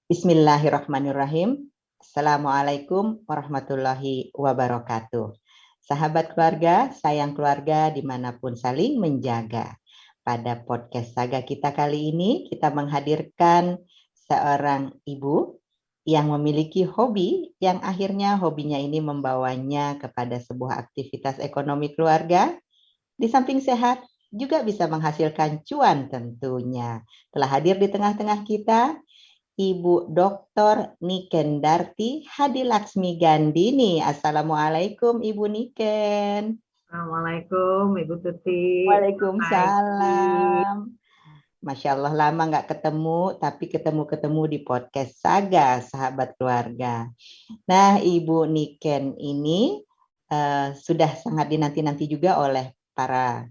Bismillahirrahmanirrahim. Assalamualaikum warahmatullahi wabarakatuh. Sahabat keluarga, sayang keluarga dimanapun saling menjaga. Pada podcast Saga kita kali ini, kita menghadirkan seorang ibu yang memiliki hobi, yang akhirnya hobinya ini membawanya kepada sebuah aktivitas ekonomi keluarga. Di samping sehat, juga bisa menghasilkan cuan tentunya. Telah hadir di tengah-tengah kita, Ibu Dr. Niken Darti Hadi Laksmi Gandini. Assalamualaikum Ibu Niken. Assalamualaikum Ibu Tuti. Waalaikumsalam. Masya Allah lama nggak ketemu, tapi ketemu di podcast Saga, sahabat keluarga. Nah, Ibu Niken ini sudah sangat dinanti-nanti juga oleh para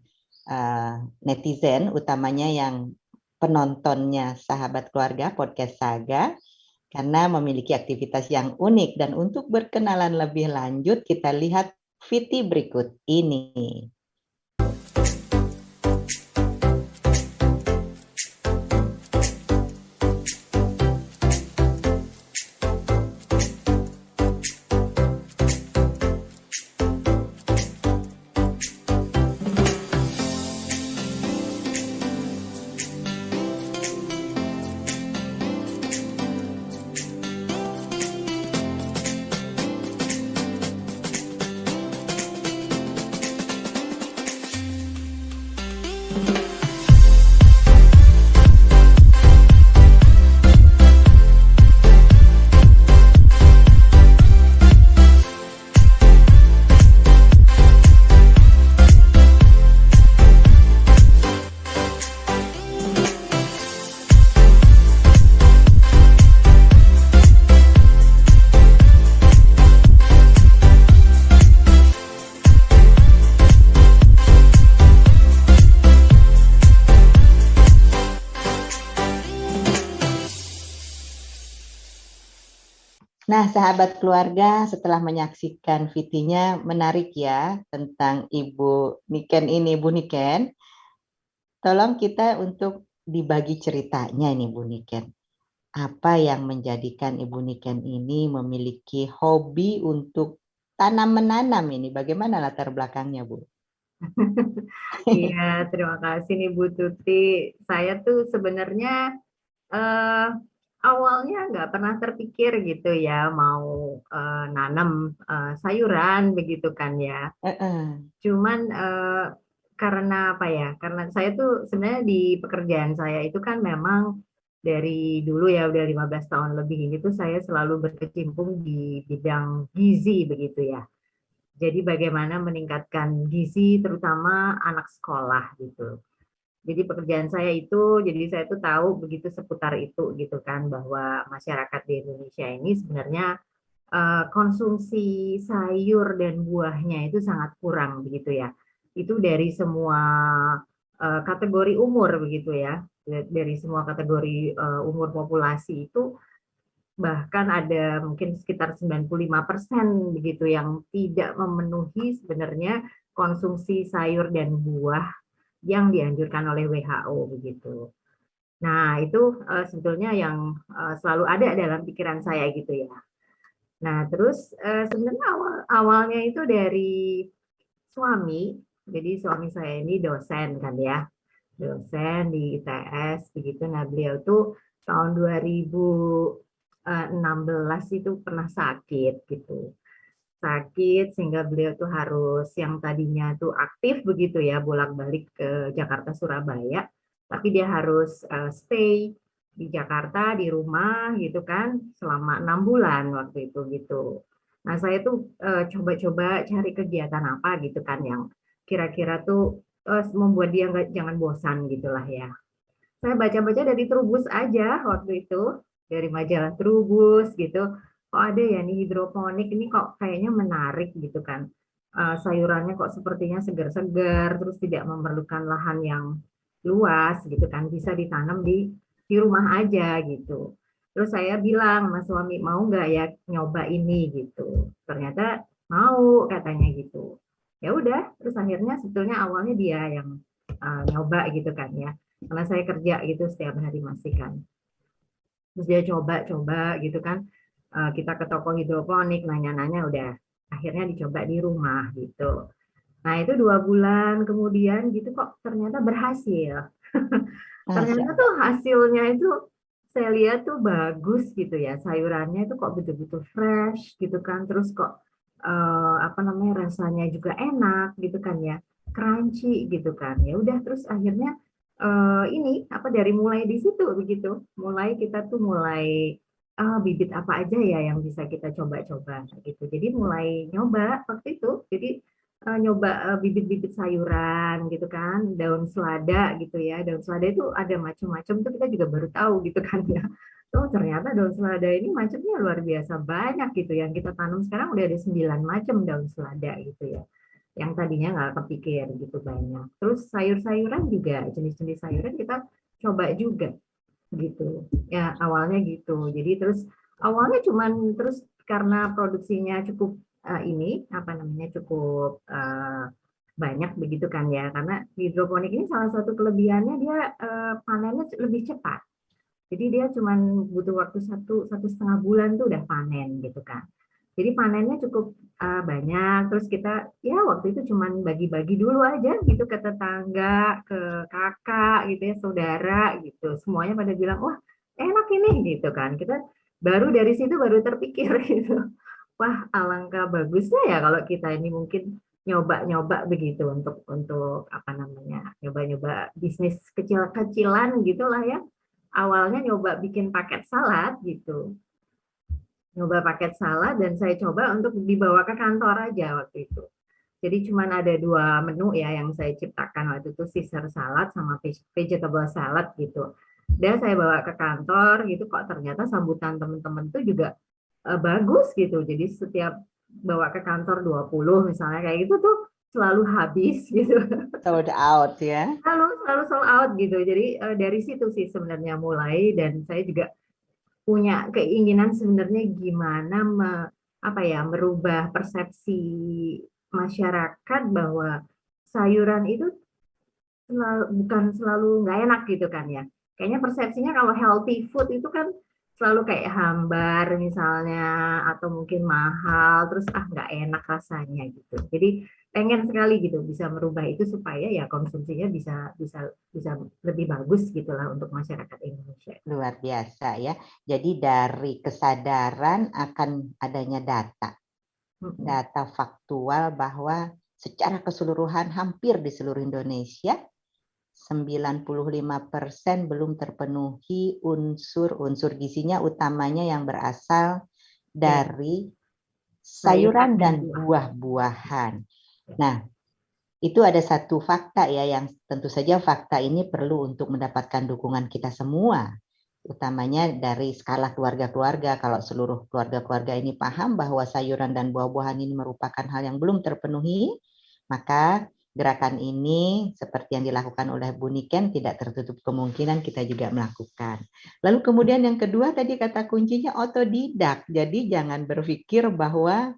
netizen, utamanya yang penontonnya sahabat keluarga podcast Saga, karena memiliki aktivitas yang unik. Dan untuk berkenalan lebih lanjut, kita lihat VT berikut ini. Nah, sahabat keluarga, setelah menyaksikan VT-nya, menarik ya tentang Ibu Niken ini. Bu Niken, tolong kita untuk dibagi ceritanya nih Bu Niken. Apa yang menjadikan Ibu Niken ini memiliki hobi untuk tanam-menanam ini? Bagaimana latar belakangnya, Bu? Iya, terima kasih nih Bu Tuti. Saya tuh sebenarnya eh, awalnya nggak pernah terpikir gitu ya mau nanam sayuran begitu kan ya. Cuman karena apa ya? Karena saya tuh sebenarnya di pekerjaan saya itu kan memang dari dulu ya udah 15 tahun lebih ini tuh saya selalu berkecimpung di bidang gizi begitu ya. Jadi bagaimana meningkatkan gizi terutama anak sekolah gitu. Jadi pekerjaan saya itu, jadi saya tuh tahu begitu seputar itu gitu kan bahwa masyarakat di Indonesia ini sebenarnya konsumsi sayur dan buahnya itu sangat kurang begitu ya. Itu dari semua kategori umur begitu ya. Dari semua kategori umur populasi itu bahkan ada mungkin sekitar 95% begitu yang tidak memenuhi sebenarnya konsumsi sayur dan buah yang dianjurkan oleh WHO begitu. Nah, itu sebetulnya yang selalu ada dalam pikiran saya gitu ya. Nah, terus sebenarnya awalnya itu dari suami. Jadi suami saya ini dosen kan ya. Dosen di ITS begitu. Nah, beliau tuh tahun 2016 itu pernah sakit gitu. Sakit sehingga beliau tuh harus yang tadinya tuh aktif begitu ya bolak-balik ke Jakarta Surabaya, tapi dia harus stay di Jakarta di rumah gitu kan selama 6 bulan waktu itu gitu. Nah saya tuh coba-coba cari kegiatan apa gitu kan yang kira-kira tuh membuat dia nggak jangan bosan gitulah ya. Saya baca-baca dari Trubus aja waktu itu, dari majalah Trubus gitu. Kok ada ya nih hidroponik ini kok kayaknya menarik gitu kan. Sayurannya kok sepertinya segar-segar, terus tidak memerlukan lahan yang luas gitu kan, bisa ditanam di rumah aja gitu. Terus saya bilang sama suami mau nggak ya nyoba ini gitu. Ternyata mau katanya gitu. Ya udah, terus akhirnya sebetulnya awalnya dia yang nyoba gitu kan ya karena saya kerja gitu setiap hari masih kan. Terus dia coba-coba gitu kan. Kita ke toko hidroponik, nanya-nanya, udah akhirnya dicoba di rumah gitu. Nah itu 2 bulan kemudian gitu kok ternyata berhasil. Masya Ternyata tuh Allah. hasilnya itu saya lihat tuh bagus gitu ya, sayurannya itu kok betul-betul fresh gitu kan, terus kok apa namanya, rasanya juga enak gitu kan ya, crunchy gitu kan. Ya udah, terus akhirnya ini apa, dari mulai di situ begitu, mulai kita tuh mulai bibit apa aja ya yang bisa kita coba-coba gitu. Jadi mulai nyoba waktu itu. Jadi nyoba bibit-bibit sayuran gitu kan, daun selada gitu ya. Daun selada itu ada macam-macam tuh, kita juga baru tahu gitu kan ya. Oh ternyata daun selada ini macamnya luar biasa banyak gitu. Yang kita tanam sekarang udah ada 9 macam daun selada gitu ya. Yang tadinya nggak kepikir gitu banyak. Terus sayur-sayuran juga, jenis-jenis sayuran kita coba juga gitu. Ya awalnya gitu. Jadi terus awalnya cuman terus karena produksinya cukup ini apa namanya, cukup banyak begitu kan ya. Karena hidroponik ini salah satu kelebihannya dia panennya lebih cepat. Jadi dia cuman butuh waktu 1,5 bulan tuh udah panen gitu kan. Jadi panennya cukup banyak. Terus kita ya waktu itu cuman bagi-bagi dulu aja gitu ke tetangga, ke kakak gitu ya, saudara gitu. Semuanya pada bilang, wah enak ini gitu kan. Kita baru dari situ baru terpikir gitu. Wah alangkah bagusnya ya kalau kita ini mungkin nyoba-nyoba begitu untuk apa namanya, nyoba-nyoba bisnis kecil-kecilan gitulah ya. Awalnya nyoba bikin paket salad gitu, nyoba paket salad, dan saya coba untuk dibawa ke kantor aja waktu itu. Jadi cuma ada 2 menu ya yang saya ciptakan waktu itu, Caesar salad sama vegetable salad gitu. Dan saya bawa ke kantor gitu, kok ternyata sambutan teman-teman tuh juga bagus gitu. Jadi setiap bawa ke kantor 20 misalnya kayak gitu tuh selalu habis gitu. Sold out ya. Selalu sold out gitu. Jadi dari situ sih sebenarnya mulai, dan saya juga punya keinginan sebenarnya gimana apa ya, merubah persepsi masyarakat bahwa sayuran itu bukan selalu nggak enak gitu kan ya. Kayaknya persepsinya kalau healthy food itu kan selalu kayak hambar misalnya, atau mungkin mahal, terus nggak enak rasanya gitu. Jadi pengen sekali gitu bisa merubah itu supaya ya konsumsinya bisa bisa bisa lebih bagus gitulah untuk masyarakat Indonesia. Luar biasa ya. Jadi dari kesadaran akan adanya data, data faktual bahwa secara keseluruhan hampir di seluruh Indonesia 95% belum terpenuhi unsur-unsur gizinya, utamanya yang berasal Ya, dari sayuran sayuran dan dan buah. buah-buahan. Nah, itu ada satu fakta ya, yang tentu saja fakta ini perlu untuk mendapatkan dukungan kita semua, utamanya dari skala keluarga-keluarga. Kalau seluruh keluarga-keluarga ini paham bahwa sayuran dan buah-buahan ini merupakan hal yang belum terpenuhi, maka gerakan ini seperti yang dilakukan oleh Bu Niken tidak tertutup kemungkinan kita juga melakukan. Lalu kemudian yang kedua tadi kata kuncinya otodidak. Jadi jangan berpikir bahwa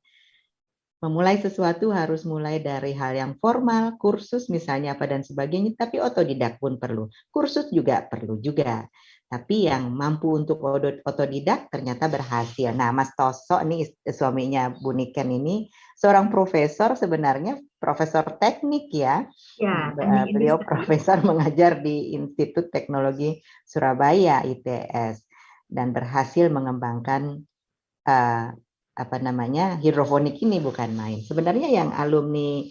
memulai sesuatu harus mulai dari hal yang formal, kursus misalnya apa dan sebagainya, tapi otodidak pun perlu. Kursus juga perlu juga. Tapi yang mampu untuk otodidak ternyata berhasil. Nah, Mas Toso nih suaminya Bu Niken ini seorang profesor, sebenarnya profesor teknik ya. Ya, teknik Beliau industri. profesor mengajar di Institut Teknologi Surabaya ITS dan berhasil mengembangkan apa namanya hidroponik ini bukan main. Sebenarnya yang alumni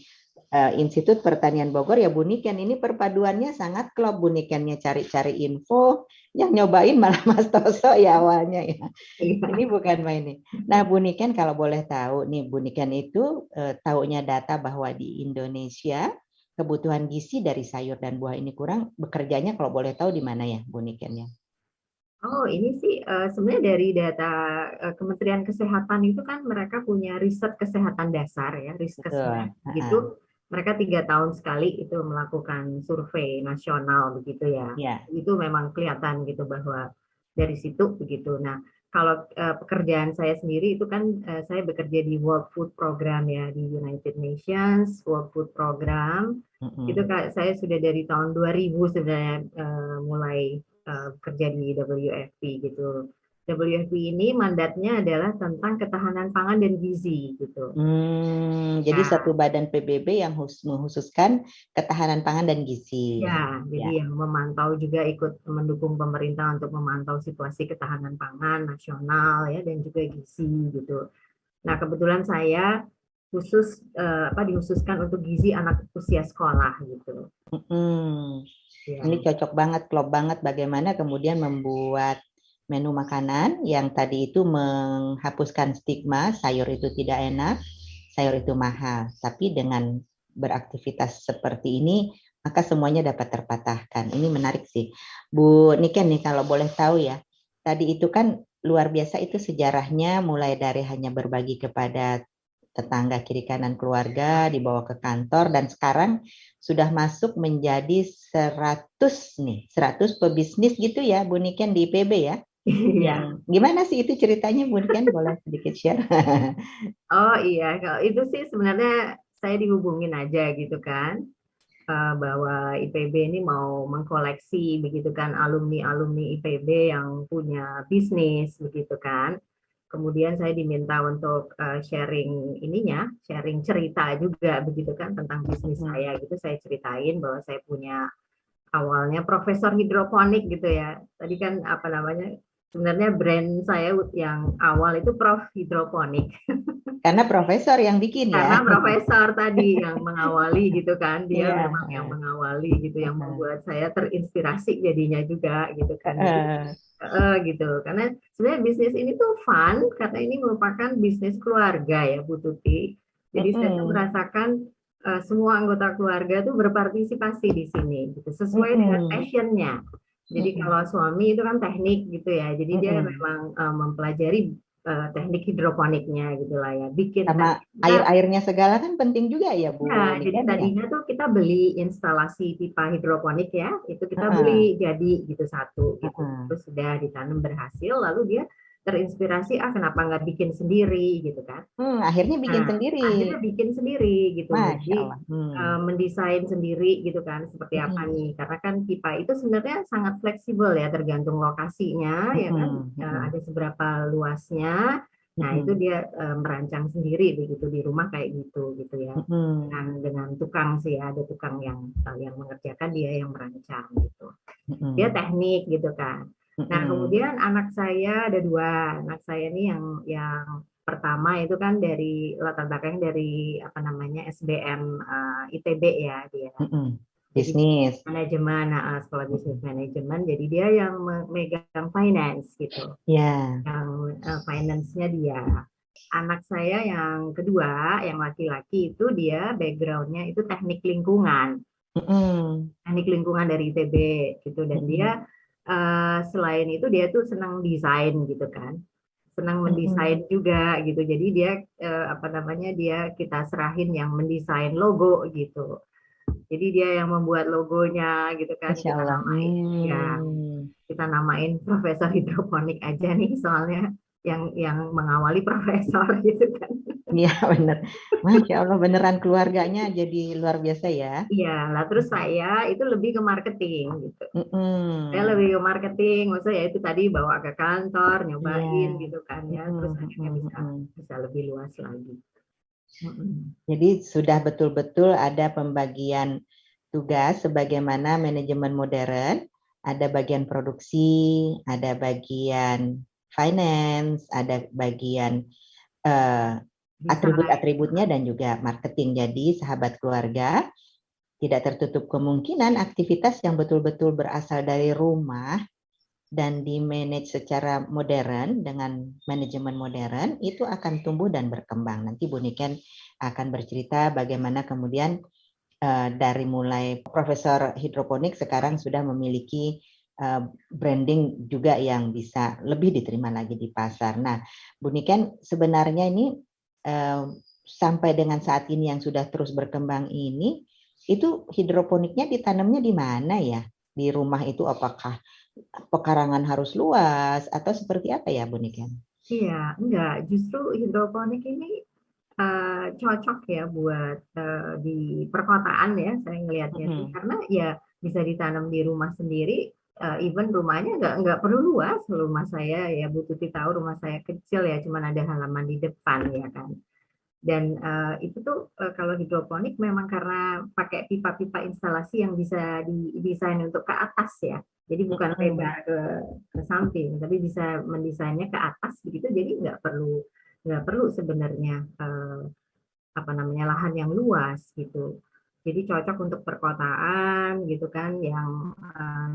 Institut Pertanian Bogor ya Bu Niken ini perpaduannya sangat klop. Bu Nikennya cari-cari info, yang nyobain malah Mas Toso ya awalnya ya. Ini Iya. bukan main nih. Nah Bu Niken kalau boleh tahu nih, Bu Niken itu taunya data bahwa di Indonesia kebutuhan gizi dari sayur dan buah ini kurang, bekerjanya kalau boleh tahu di mana ya Bu Niken ya? Oh, ini sih sebenarnya dari data Kementerian Kesehatan itu kan mereka punya riset kesehatan dasar ya, Betul. Riskesdas gitu. Mereka 3 tahun sekali itu melakukan survei nasional begitu ya. Ya. Itu memang kelihatan gitu bahwa dari situ begitu. Nah, kalau pekerjaan saya sendiri itu kan saya bekerja di World Food Program ya, di United Nations World Food Program. Itu saya sudah dari tahun 2000 sebenarnya mulai kerja di WFP gitu. WFP ini mandatnya adalah tentang ketahanan pangan dan gizi gitu. Jadi Ya, satu badan PBB yang menghususkan ketahanan pangan dan gizi. ya, Ya. jadi yang memantau juga ikut mendukung pemerintah untuk memantau situasi ketahanan pangan nasional ya dan juga gizi gitu. Nah, kebetulan saya dikhususkan untuk gizi anak usia sekolah gitu. Hmm. Ini Ya. cocok banget, klop banget bagaimana kemudian membuat menu makanan yang tadi itu menghapuskan stigma sayur itu tidak enak, sayur itu mahal. Tapi dengan beraktivitas seperti ini, maka semuanya dapat terpatahkan. Ini menarik sih. Bu Niken nih, kalau boleh tahu ya, tadi itu kan luar biasa itu sejarahnya mulai dari hanya berbagi kepada tetangga kiri kanan keluarga, dibawa ke kantor, dan sekarang sudah masuk menjadi 100 nih, 100 pebisnis gitu ya, Bu Niken di IPB ya. Iya. Yang gimana sih itu ceritanya, Bu Niken? Boleh sedikit share? Oh iya, kalau itu sih sebenarnya saya dihubungin aja gitu kan, bahwa IPB ini mau mengkoleksi begitu kan alumni-alumni IPB yang punya bisnis begitu kan. Kemudian saya diminta untuk sharing sharing cerita juga begitu kan tentang bisnis saya gitu. Saya ceritain bahwa saya punya awalnya profesor hidroponik gitu ya. Tadi kan apa namanya? Sebenarnya brand saya yang awal itu Prof Hidroponik. Karena profesor yang bikin Karena ya. profesor tadi yang mengawali gitu kan, dia Iya. memang yang mengawali gitu, yang membuat saya terinspirasi jadinya juga gitu kan. Jadi gitu. Karena sebenarnya bisnis ini tuh fun karena ini merupakan bisnis keluarga ya Bu Tuti. Jadi saya tuh merasakan semua anggota keluarga tuh berpartisipasi di sini gitu sesuai dengan passionnya. Jadi kalau suami itu kan teknik gitu ya. Jadi dia memang mempelajari teknik hidroponiknya gitulah ya. Bikin Sama tadi kita. air-airnya segala kan penting juga ya, Bu Ya, jadi Niken ya. tadinya tuh kita beli instalasi pipa hidroponik ya, itu kita beli jadi gitu satu gitu. Terus sudah ditanam berhasil, lalu dia terinspirasi, kenapa nggak bikin sendiri gitu kan. Akhirnya bikin Nah, sendiri. akhirnya bikin sendiri gitu. Masya Jadi Allah. mendesain sendiri gitu kan, seperti apa nih. Karena kan pipa itu sebenarnya sangat fleksibel ya, tergantung lokasinya ya kan. Ada seberapa luasnya. Nah, itu dia merancang sendiri begitu di rumah kayak gitu ya. Dengan tukang sih ya, ada tukang yang mengerjakan, dia yang merancang gitu. Dia teknik gitu kan. Nah, kemudian anak saya ada dua. Anak saya ini yang pertama itu kan dari latar belakang dari apa namanya SBM ITB ya dia. Jadi Bisnis. manajemen, sekolah bisnis manajemen. Jadi dia yang memegang finance gitu. Ya. Yang finance-nya dia. Anak saya yang kedua, yang laki-laki itu dia background-nya itu teknik lingkungan. Teknik lingkungan dari ITB gitu. Dan dia selain itu dia tuh senang desain gitu kan. Senang mendesain juga gitu. Jadi dia apa namanya dia kita serahin yang mendesain logo gitu. Jadi dia yang membuat logonya gitu kan Masya kita Allah. namain ya kita namain Profesor Hidroponik aja nih soalnya yang mengawali profesor gitu kan. Iya bener. Masya Allah beneran keluarganya jadi luar biasa ya. Iya, lah terus saya itu lebih ke marketing gitu. Saya lebih ke marketing, maksudnya ya itu tadi bawa ke kantor, Iya. nyobain gitu kan ya, terus akhirnya bisa bisa lebih luas lagi. Jadi sudah betul-betul ada pembagian tugas sebagaimana manajemen modern, ada bagian produksi, ada bagian finance, ada bagian atribut-atributnya dan juga marketing. Jadi sahabat keluarga, tidak tertutup kemungkinan aktivitas yang betul-betul berasal dari rumah dan di-manage secara modern dengan manajemen modern itu akan tumbuh dan berkembang. Nanti Bu Niken akan bercerita bagaimana kemudian dari mulai profesor hidroponik sekarang sudah memiliki branding juga yang bisa lebih diterima lagi di pasar. Nah, Bu Niken sebenarnya ini sampai dengan saat ini yang sudah terus berkembang ini, itu hidroponiknya ditanamnya di mana ya? Di rumah itu apakah pekarangan harus luas atau seperti apa ya Bu Niken? Iya, enggak, justru hidroponik ini cocok ya buat di perkotaan ya, saya ngelihatnya sih, karena ya bisa ditanam di rumah sendiri, even rumahnya nggak perlu luas. Rumah saya ya Bu Tuti tahu rumah saya kecil ya, cuman ada halaman di depan ya kan. Dan itu tuh kalau hidroponik memang karena pakai pipa-pipa instalasi yang bisa didesain untuk ke atas ya. Jadi bukan lebar ke samping, tapi bisa mendesainnya ke atas begitu. Jadi nggak perlu sebenarnya apa namanya lahan yang luas gitu. Jadi cocok untuk perkotaan gitu kan, yang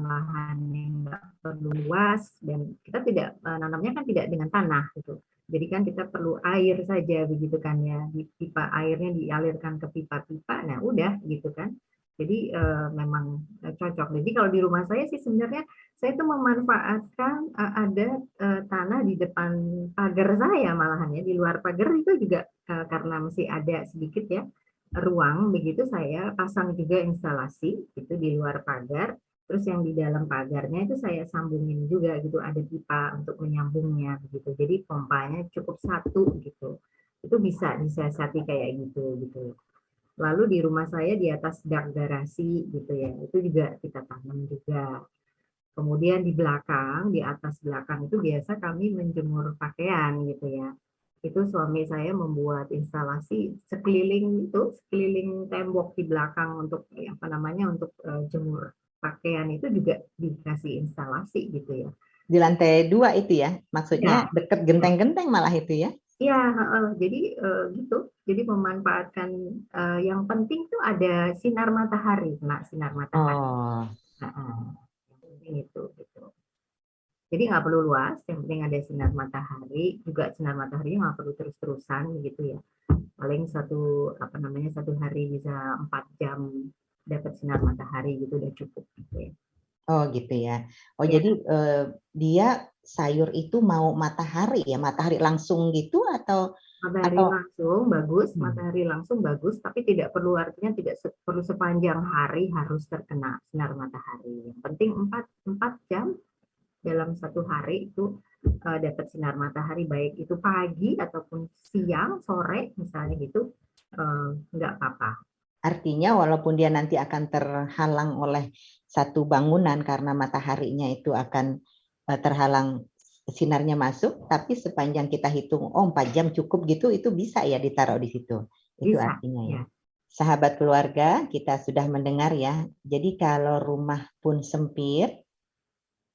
lahan yang nggak perlu luas dan kita tidak nanamnya kan tidak dengan tanah gitu. Jadi kan kita perlu air saja begitu kan ya, di pipa airnya dialirkan ke pipa-pipa, nah udah gitu kan. Jadi memang cocok. Jadi kalau di rumah saya sih sebenarnya saya tuh memanfaatkan ada tanah di depan pagar saya malahan ya, di luar pagar itu juga karena masih ada sedikit ya ruang, begitu saya pasang juga instalasi itu di luar pagar. Terus yang di dalam pagarnya itu saya sambungin juga gitu, ada pipa untuk menyambungnya begitu. Jadi pompanya cukup satu gitu. Itu bisa disiasati kayak gitu. Lalu di rumah saya di atas dak garasi gitu ya, itu juga kita tanam juga. Kemudian di belakang, di atas belakang itu biasa kami menjemur pakaian gitu ya. Itu suami saya membuat instalasi sekeliling tembok di belakang untuk apa namanya untuk jemur pakaian itu juga dikasih instalasi gitu ya. Di lantai 2 itu ya, maksudnya Ya, deket genteng-genteng malah itu ya? ya, jadi gitu. Jadi memanfaatkan yang penting tuh ada sinar matahari, kena sinar matahari. Oh, Yang penting itu gitu. Jadi nggak perlu luas, yang penting ada sinar matahari. Juga sinar matahari nggak perlu terus-terusan gitu ya. Paling apa namanya satu hari bisa 4 jam dapat sinar matahari gitu udah cukup gitu ya. oh gitu ya. Oh Ya, jadi dia sayur itu mau matahari ya, matahari langsung gitu atau matahari langsung bagus, tapi tidak perlu artinya tidak perlu sepanjang hari harus terkena sinar matahari. Yang penting 4 jam dalam satu hari itu dapat sinar matahari baik itu pagi ataupun siang, sore misalnya gitu nggak apa-apa. artinya walaupun dia nanti akan terhalang oleh satu bangunan karena mataharinya itu akan terhalang sinarnya masuk, tapi sepanjang kita hitung, oh 4 jam cukup gitu, itu bisa ya ditaruh di situ. Itu Bisa artinya ya. ya. Sahabat keluarga, kita sudah mendengar ya. Jadi kalau rumah pun sempit,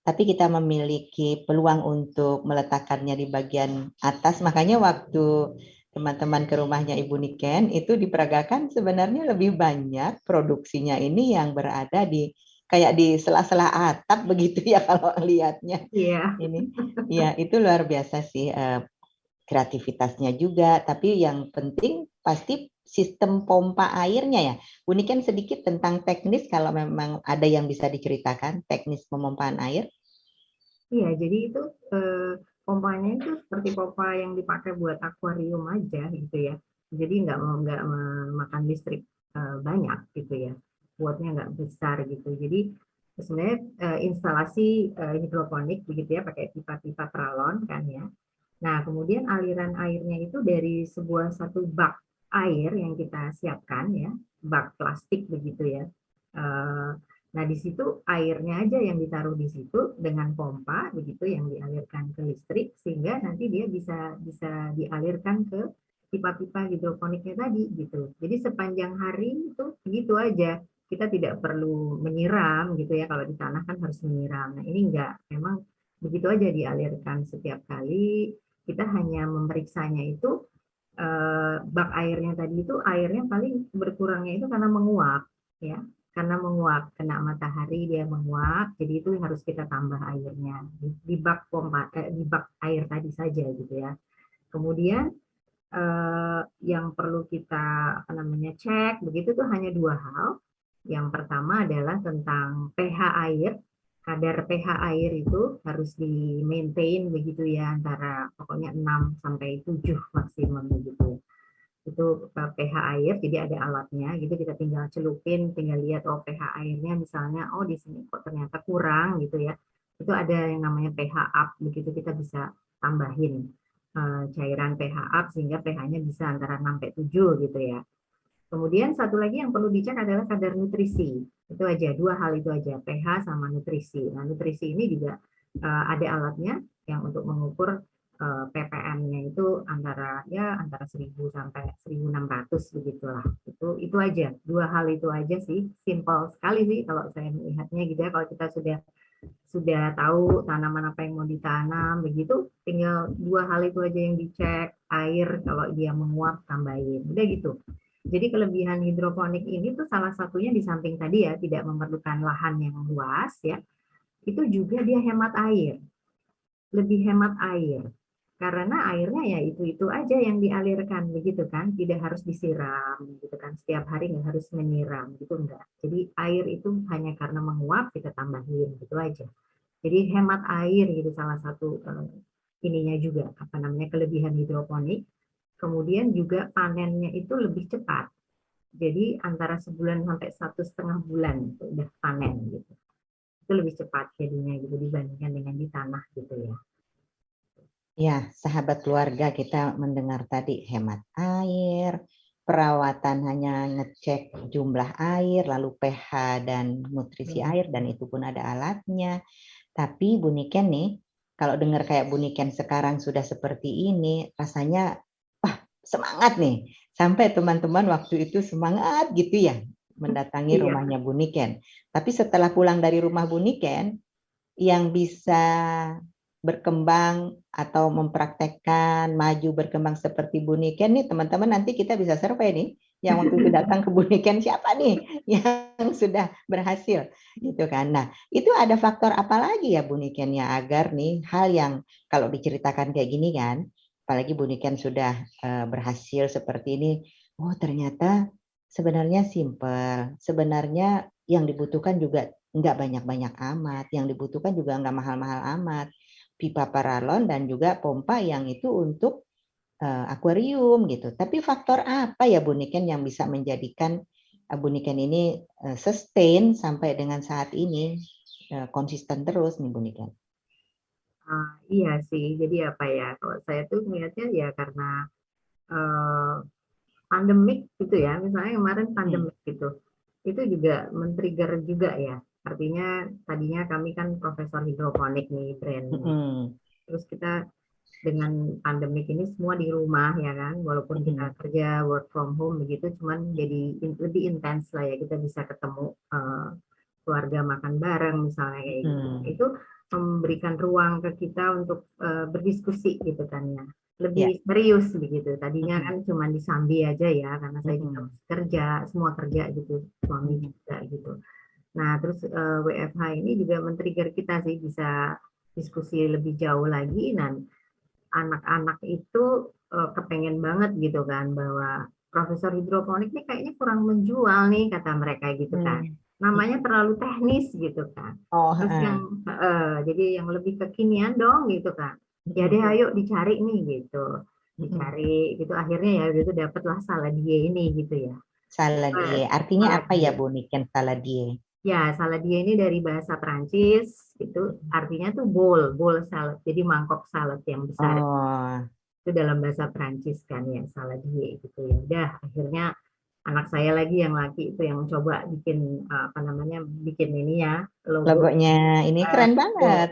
tapi kita memiliki peluang untuk meletakkannya di bagian atas. Makanya waktu teman-teman ke rumahnya Ibu Niken itu diperagakan sebenarnya lebih banyak produksinya ini yang berada di kayak di sela-sela atap begitu ya kalau lihatnya. Iya. Ini ya itu luar biasa sih kreativitasnya juga, tapi yang penting pasti sistem pompa airnya ya. Bu Niken sedikit tentang teknis kalau memang ada yang bisa diceritakan teknis pemompaan air. Iya, jadi itu pompanya itu seperti pompa yang dipakai buat akuarium aja gitu ya. Jadi nggak memakan listrik banyak gitu ya. Buatnya nggak besar gitu. Jadi sebenarnya instalasi hidroponik begitu ya pakai pipa-pipa pralon kan ya. Nah, kemudian aliran airnya itu dari satu bak air yang kita siapkan ya, bak plastik begitu ya. Eh, Nah, di situ airnya aja yang ditaruh di situ dengan pompa begitu yang dialirkan ke listrik sehingga nanti dia bisa bisa dialirkan ke pipa-pipa hidroponiknya tadi gitu. Jadi sepanjang hari itu begitu aja. Kita tidak perlu menyiram gitu ya. Kalau di tanah kan harus menyiram. Nah, ini enggak. Memang begitu aja dialirkan setiap kali. Kita hanya memeriksanya itu bak airnya tadi itu airnya paling berkurangnya itu karena menguap ya, karena menguap kena matahari dia menguap, jadi itu harus kita tambah airnya di bak pompa di bak air tadi saja gitu ya. Kemudian yang perlu kita apa namanya cek begitu tuh hanya dua hal. Yang pertama adalah tentang pH air. Kadar pH air itu harus di maintain begitu ya, antara pokoknya 6 sampai 7 maksimum begitu. Itu pH air, jadi ada alatnya gitu, kita tinggal celupin, tinggal lihat oh pH airnya misalnya oh di sini kok ternyata kurang gitu ya. Itu ada yang namanya pH up begitu, kita bisa tambahin cairan pH up sehingga pH-nya bisa antara 6 sampai 7 gitu ya. Kemudian satu lagi yang perlu dicek adalah kadar nutrisi. Itu aja, dua hal itu aja, pH sama nutrisi. Nah, nutrisi ini juga ada alatnya yang untuk mengukur ppm-nya itu antara 1000 sampai 1600 begitulah. Itu aja, dua hal itu aja sih. Simple sekali sih kalau saya melihatnya gitu ya. Kalau kita sudah tahu tanaman apa yang mau ditanam begitu, tinggal dua hal itu aja yang dicek. Air kalau dia menguap tambahin, udah gitu. Jadi kelebihan hidroponik ini tuh salah satunya di samping tadi ya tidak memerlukan lahan yang luas ya, itu juga dia hemat air, lebih hemat air. Karena airnya ya itu aja yang dialirkan begitu kan, tidak harus disiram gitu kan, setiap hari nggak harus menyiram gitu enggak. Jadi air itu hanya karena menguap kita tambahin gitu aja. Jadi hemat air gitu salah satu ininya juga apa namanya kelebihan hidroponik. Kemudian juga panennya itu lebih cepat. Jadi antara sebulan sampai 1,5 bulan itu udah panen gitu. Itu lebih cepat jadinya gitu dibandingkan dengan di tanah gitu ya. Ya, sahabat keluarga, kita mendengar tadi hemat air, perawatan hanya ngecek jumlah air, lalu pH dan nutrisi air, dan itu pun ada alatnya. Tapi Bu Niken nih, kalau dengar kayak Bu Niken sekarang sudah seperti ini, rasanya wah semangat nih. Sampai teman-teman waktu itu semangat gitu ya mendatangi Iya. rumahnya Bu Niken. Tapi setelah pulang dari rumah Bu Niken, yang bisa berkembang atau mempraktekkan maju berkembang seperti Bu Niken nih teman-teman, nanti kita bisa survei nih yang waktu itu datang ke Bu Niken siapa nih yang sudah berhasil gitu kan. Nah, itu ada faktor apa lagi ya Bu Niken ya agar nih hal yang kalau diceritakan kayak gini kan, apalagi Bu Niken sudah berhasil seperti ini, oh ternyata sebenarnya simple, sebenarnya yang dibutuhkan juga nggak banyak-banyak amat, yang dibutuhkan juga nggak mahal-mahal amat. Pipa paralon dan juga pompa yang itu untuk akuarium gitu. Tapi faktor apa ya Bu Niken yang bisa menjadikan Bu Niken ini sustain sampai dengan saat ini konsisten terus nih Bu Niken? Iya sih, jadi apa ya, kalau saya tuh melihatnya ya karena uh, pandemik gitu ya, misalnya kemarin Hmm. pandemik gitu, itu juga men-trigger juga ya. Artinya tadinya kami kan profesor hidroponik nih brandnya. Hmm. Terus kita dengan pandemik ini semua di rumah ya kan, walaupun kita Hmm. kerja work from home begitu, cuman jadi lebih intens lah ya, kita bisa ketemu keluarga makan bareng misalnya kayak gitu. Hmm. Itu memberikan ruang ke kita untuk berdiskusi gitu kan ya, lebih Ya. serius begitu. Tadinya Hmm. kan cuma disambi aja ya, karena saya juga Hmm. masih kerja, semua kerja gitu, suami Hmm. juga gitu. Nah, terus WFH ini juga men-trigger kita sih bisa diskusi lebih jauh lagi. Dan anak-anak itu kepengen banget gitu kan bahwa profesor hidroponik ini kayaknya kurang menjual nih kata mereka gitu kan. Hmm. Namanya terlalu teknis gitu kan. Oh, Terus jadi yang lebih kekinian dong gitu kan. Ya deh hmm. ayo dicari nih gitu. Hmm. Dicari gitu akhirnya ya gitu dapatlah saladie ini gitu ya. Saladie, artinya apa ya Saladie. Bu Niken saladie? Ya, saladie ini dari bahasa Prancis, itu artinya tuh bowl salad. Jadi mangkok salad yang besar. Oh, Itu dalam bahasa Prancis kan ya, saladie gitu ya. Udah akhirnya anak saya lagi yang laki itu yang coba bikin apa namanya, bikin ini ya, logo. logonya ini keren banget.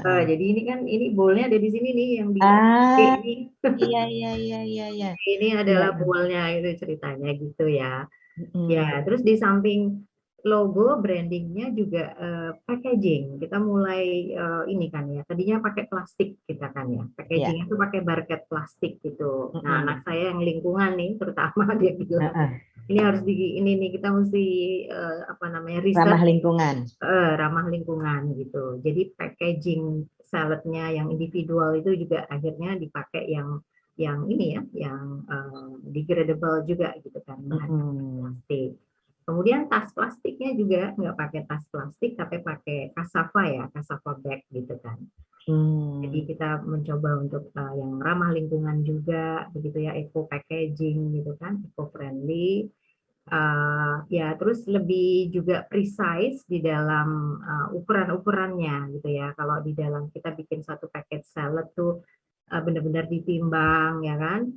Jadi ini kan ini bowlnya ada di sini nih yang di Ah, ini. iya iya iya iya iya. Ini Iya, adalah iya. bowlnya itu ceritanya gitu ya. Ya, Mm. terus di samping logo brandingnya juga packaging. Kita mulai ini kan ya. Tadinya pakai plastik kita kan ya. Iya. Packagingnya tuh pakai barket plastik gitu. Nah, anak Mm-mm. saya yang lingkungan nih, terutama dia bilang Heeh. ini harus ini nih kita mesti apa namanya riset Ramah lingkungan. ramah lingkungan gitu. Jadi packaging saladnya yang individual itu juga akhirnya dipakai yang ini ya, yang degradable juga gitu kan, bahan Mm-mm. plastik. Kemudian tas plastiknya juga nggak pakai tas plastik, tapi pakai cassava ya, cassava bag gitu kan. Jadi Hmm. kita mencoba untuk yang ramah lingkungan juga, begitu ya, eco packaging gitu kan, eco friendly. Ya, terus lebih juga precise di dalam ukuran-ukurannya gitu ya. Kalau di dalam kita bikin satu paket salad tuh benar-benar ditimbang ya kan,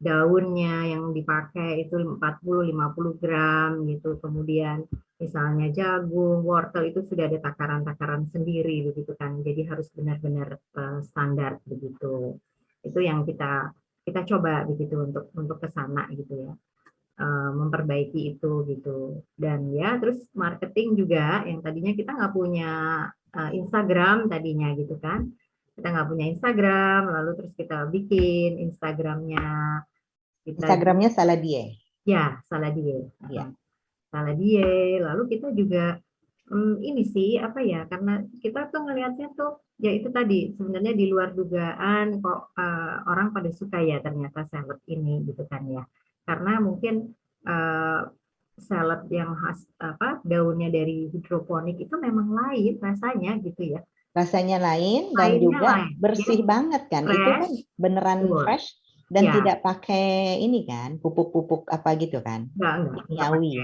daunnya yang dipakai itu 40-50 gram gitu. Kemudian misalnya jagung, wortel itu sudah ada takaran-takaran sendiri begitu kan. Jadi harus benar-benar standar begitu. Itu yang kita kita coba begitu untuk ke sana gitu ya. Memperbaiki itu gitu. Dan ya terus marketing juga yang tadinya kita nggak punya Instagram tadinya gitu kan. Kita nggak punya Instagram, lalu terus kita bikin Instagramnya kita Instagramnya salah dia. ya salah dia. Ya. Salah dia. Lalu kita juga ini sih apa ya, karena kita tuh ngelihatnya tuh ya itu tadi sebenarnya di luar dugaan kok orang pada suka ya ternyata salad ini gitu kan ya, karena mungkin eh, salad yang khas apa daunnya dari hidroponik itu memang lain rasanya gitu ya, Rasanya lain dan lainnya juga lain dia bersih banget kan. Itu kan fresh. beneran Betul. fresh dan Ya, tidak pakai ini kan, pupuk-pupuk apa gitu kan. nggak Kimiawi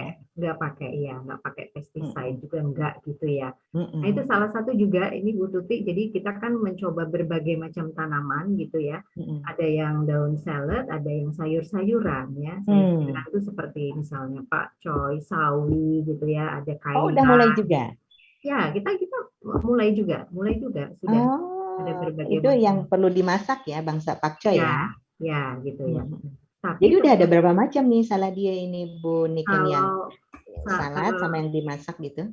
pakai ya. nggak pakai pesticide Mm-mm. juga enggak gitu ya. Nah itu Mm-mm. salah satu juga ini Bu Tuti, jadi kita kan mencoba berbagai macam tanaman gitu ya. Mm-mm. Ada yang daun salad, ada yang sayur-sayuran ya. Sayur-sayuran Hmm. itu seperti misalnya pakcoy, sawi gitu ya, ada Oh, udah mulai kailan. juga. Ya, kita mulai juga sudah ada Oh, berbagai itu yang macam. perlu dimasak ya, bangsa pakcoy Ya, ya. ya gitu ya. Mm-mm. Tapi Jadi udah ada sebetulnya berapa macam nih salad dia ini Bu Niken yang kalau salad kalau sama yang dimasak gitu?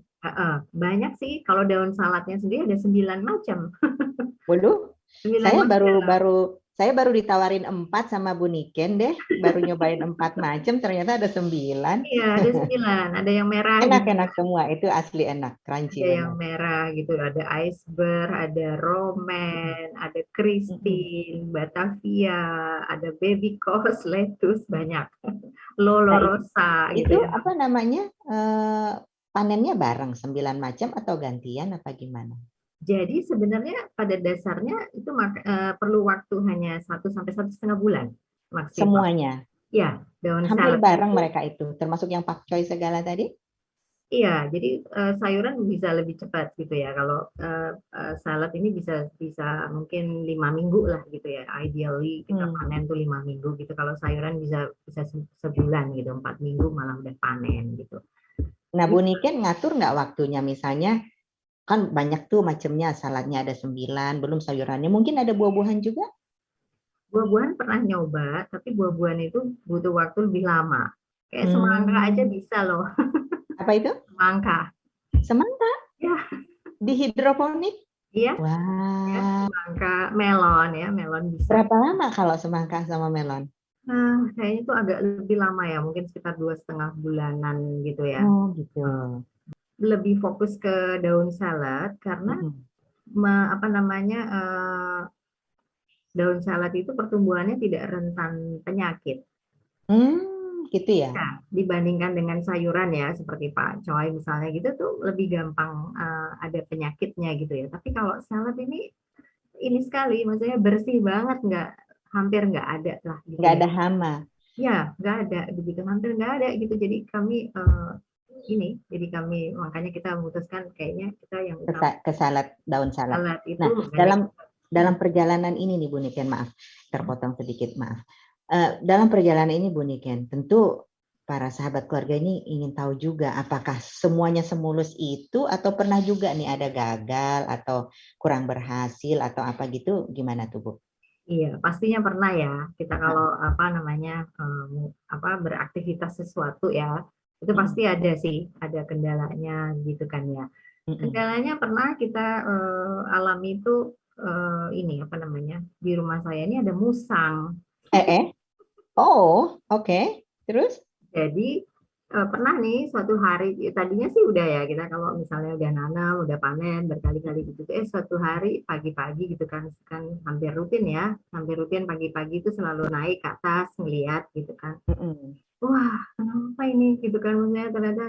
banyak sih. Kalau daun saladnya sendiri ada 9 macam. Waduh, 9 saya baru model. baru saya baru ditawarin 4 sama Bu Niken deh, baru nyobain 4 macam, ternyata ada 9. Iya, ada 9. Ada yang merah juga. Enak-enak semua, itu asli enak, crunchy Ada yang benar. merah gitu. Ada iceberg, ada Mm-mm. romaine, ada Mm-mm. Christine, Batavia, ada baby courge, lettuce, banyak. Nah, Lolo rosa gitu itu ya. apa namanya? Panennya bareng 9 macam atau gantian apa gimana? Jadi sebenarnya pada dasarnya itu perlu waktu hanya 1 sampai 1,5 bulan maksimal. Semuanya, Ya, daun hampir salad bareng itu. mereka itu, termasuk yang pakcoy segala tadi? Iya, jadi sayuran bisa lebih cepat gitu ya. Kalau salad ini bisa bisa mungkin 5 minggu lah gitu ya. Ideally kita Hmm. panen tuh 5 minggu gitu. Kalau sayuran bisa bisa sebulan gitu, 4 minggu malah udah panen gitu. Nah, Bu Jadi Niken ngatur nggak waktunya? Misalnya, kan banyak tuh macamnya, saladnya ada 9, belum sayurannya. Mungkin ada buah-buahan juga? buah-buahan pernah nyoba, tapi buah-buahan itu butuh waktu lebih lama. Kayak semangka aja Hmm. bisa loh, Apa itu? semangka. Semangka Ya, di hidroponik? iya, ya Wah, semangka, melon ya, melon bisa. berapa lama kalau semangka sama melon? Nah, kayaknya itu agak lebih lama ya, mungkin sekitar 2,5 bulanan gitu ya. Oh, gitu. Lebih fokus ke daun salad karena Mm-mm. apa namanya daun salad itu pertumbuhannya tidak rentan penyakit. Gitu ya. Ya, dibandingkan dengan sayuran ya seperti pakcoy misalnya gitu tuh lebih gampang ada penyakitnya gitu ya. Tapi kalau salad ini sekali, maksudnya bersih banget, nggak hampir nggak ada lah gitu Nggak ya. ada hama. Ya, nggak ada begitu, hampir nggak ada gitu. Jadi kami jadi kami makanya kita memutuskan kayaknya kita yang utama Ke salad, daun salad. salad itu Nah, makanya dalam dalam perjalanan ini nih Bu Niken, maaf, terpotong sedikit, maaf. Dalam perjalanan ini Bu Niken, tentu para sahabat keluarga ini ingin tahu juga apakah semuanya semulus itu atau pernah juga nih ada gagal atau kurang berhasil atau apa gitu, gimana tuh Bu? iya pastinya pernah ya kita kalau Heeh. apa namanya apa beraktivitas sesuatu ya itu Mm-mm. pasti ada sih ada kendalanya gitu kan ya. Mm-mm. Kendalanya pernah kita alami itu ini apa namanya di rumah saya ini ada musang. Eh? Oh, oke. Terus? Jadi pernah nih suatu hari tadinya sih udah ya kita kalau misalnya udah nanam udah panen berkali-kali gitu suatu hari pagi-pagi gitu kan kan hampir rutin pagi-pagi itu selalu naik ke atas ngeliat gitu kan Mm-mm. wah kenapa ini gitu kan maksudnya ternyata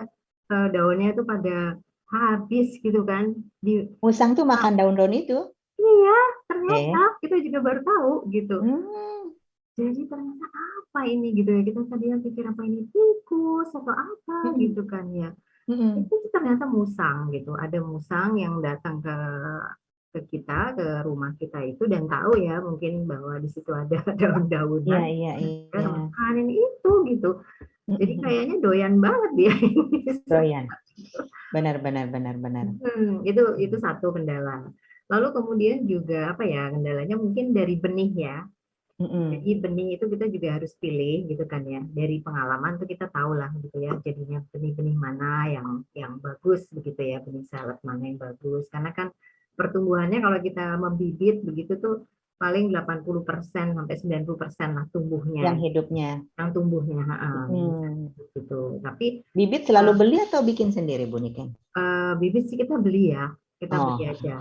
daunnya itu pada habis gitu kan di Musang tuh ah, makan daun-daun itu? iya ternyata Eh? kita juga baru tahu gitu. Hmm. Jadi ternyata apa ini gitu ya kita tadinya pikir apa ini tikus atau apa Mm-mm. gitu kan ya Mm-mm. itu ternyata musang gitu ada musang yang datang ke ke kita, ke rumah kita itu dan tahu ya mungkin bahwa di situ ada Iya, daun-daunan, iya, kan iya. makanin itu gitu. Jadi kayaknya doyan banget dia ini. Doyan. Benar, benar, benar, benar. Itu satu kendala. Lalu kemudian juga apa ya kendalanya mungkin dari benih ya. Mm-mm. Jadi benih itu kita juga harus pilih gitu kan ya. Dari pengalaman tuh kita tahu lah gitu ya. Jadinya benih-benih mana yang bagus begitu ya. Benih salad mana yang bagus. Karena kan pertumbuhannya kalau kita membibit begitu tuh paling 80% sampai 90% lah tumbuhnya. Yang hidupnya. Yang tumbuhnya, Mm. gitu. Tapi Bibit selalu beli atau bikin sendiri, Bu Niken? bibit sih kita beli ya, kita beli Oh. aja.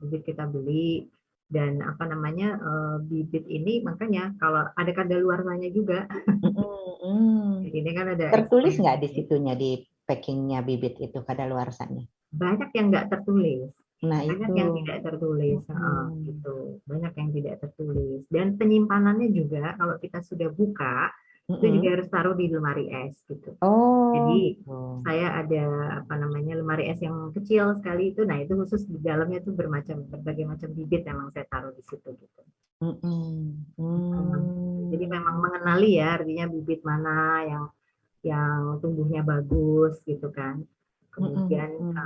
Bibit kita beli dan apa namanya bibit ini makanya kalau ada kadaluarsanya juga. Mm-mm. Jadi ini kan ada Tertulis nggak di expiry. situnya di packingnya bibit itu kadaluarsanya? Banyak yang nggak tertulis, Nah banyak itu. yang tidak tertulis, Mm-mm. gitu. Banyak yang tidak tertulis. Dan penyimpanannya juga kalau kita sudah buka itu juga Mm-mm. harus taruh di lemari es gitu. Oh Jadi gitu. saya ada apa namanya lemari es yang kecil sekali itu, nah itu khusus di dalamnya itu berbagai macam bibit memang saya taruh di situ gitu. Mm-mm. Jadi memang Mm. mengenali ya artinya bibit mana yang tumbuhnya bagus gitu kan. Mm-mm. Kemudian Mm.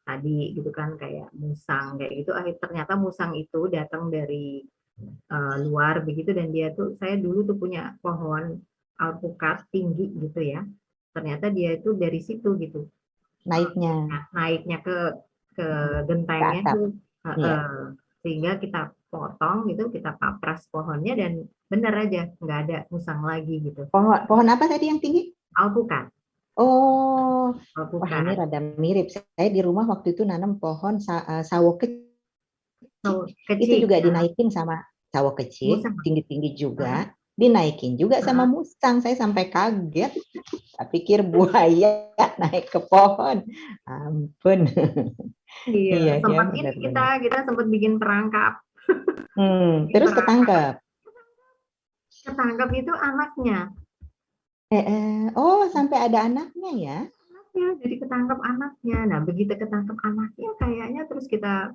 tadi gitu kan kayak musang kayak gitu. Ternyata musang itu datang dari luar begitu dan dia tuh saya dulu tuh punya pohon alpukat tinggi gitu ya. Ternyata dia itu dari situ gitu. Naiknya Naiknya ke ke gentengnya atap. itu Iya. sehingga kita potong gitu kita papras pohonnya dan benar aja nggak ada musang lagi gitu Pohon pohon apa tadi yang tinggi? alpukat Oh, wah ini alpukat rada mirip. Saya di rumah waktu itu nanam pohon sawo kecil. so, Itu kecil juga ya, dinaikin sama sawo kecil, musang. tinggi-tinggi Heeh, juga. Dinaikin juga sama heeh. musang. Saya sampai kaget. Saya pikir buaya naik ke pohon. Ampun. Iya Iya, ya sempat ini kita benar-benar. kita sempat bikin perangkap bikin Terus perangkap ketangkep. ketangkap itu anaknya. Oh, sampai ada anaknya ya? Anaknya jadi ketangkap anaknya nah begitu ketangkap anaknya kayaknya terus kita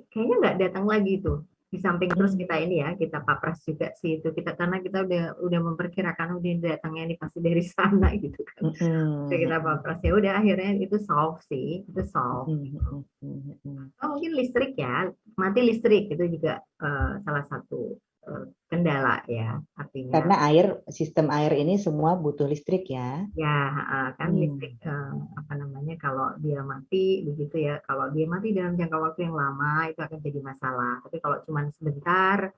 kayaknya nggak datang lagi tuh di samping terus Hmm. kita ini ya kita papras juga sih itu kita karena kita udah memperkirakan udah datangnya ini pasti dari sana gitu kan udah kita papras ya udah akhirnya itu solve sih itu solve atau mungkin listrik ya mati listrik itu juga salah satu kendala ya artinya Karena sistem air ini semua butuh listrik ya. ya kan listrik Hmm. apa namanya kalau dia mati begitu ya kalau dia mati dalam jangka waktu yang lama itu akan jadi masalah tapi kalau cuma sebentar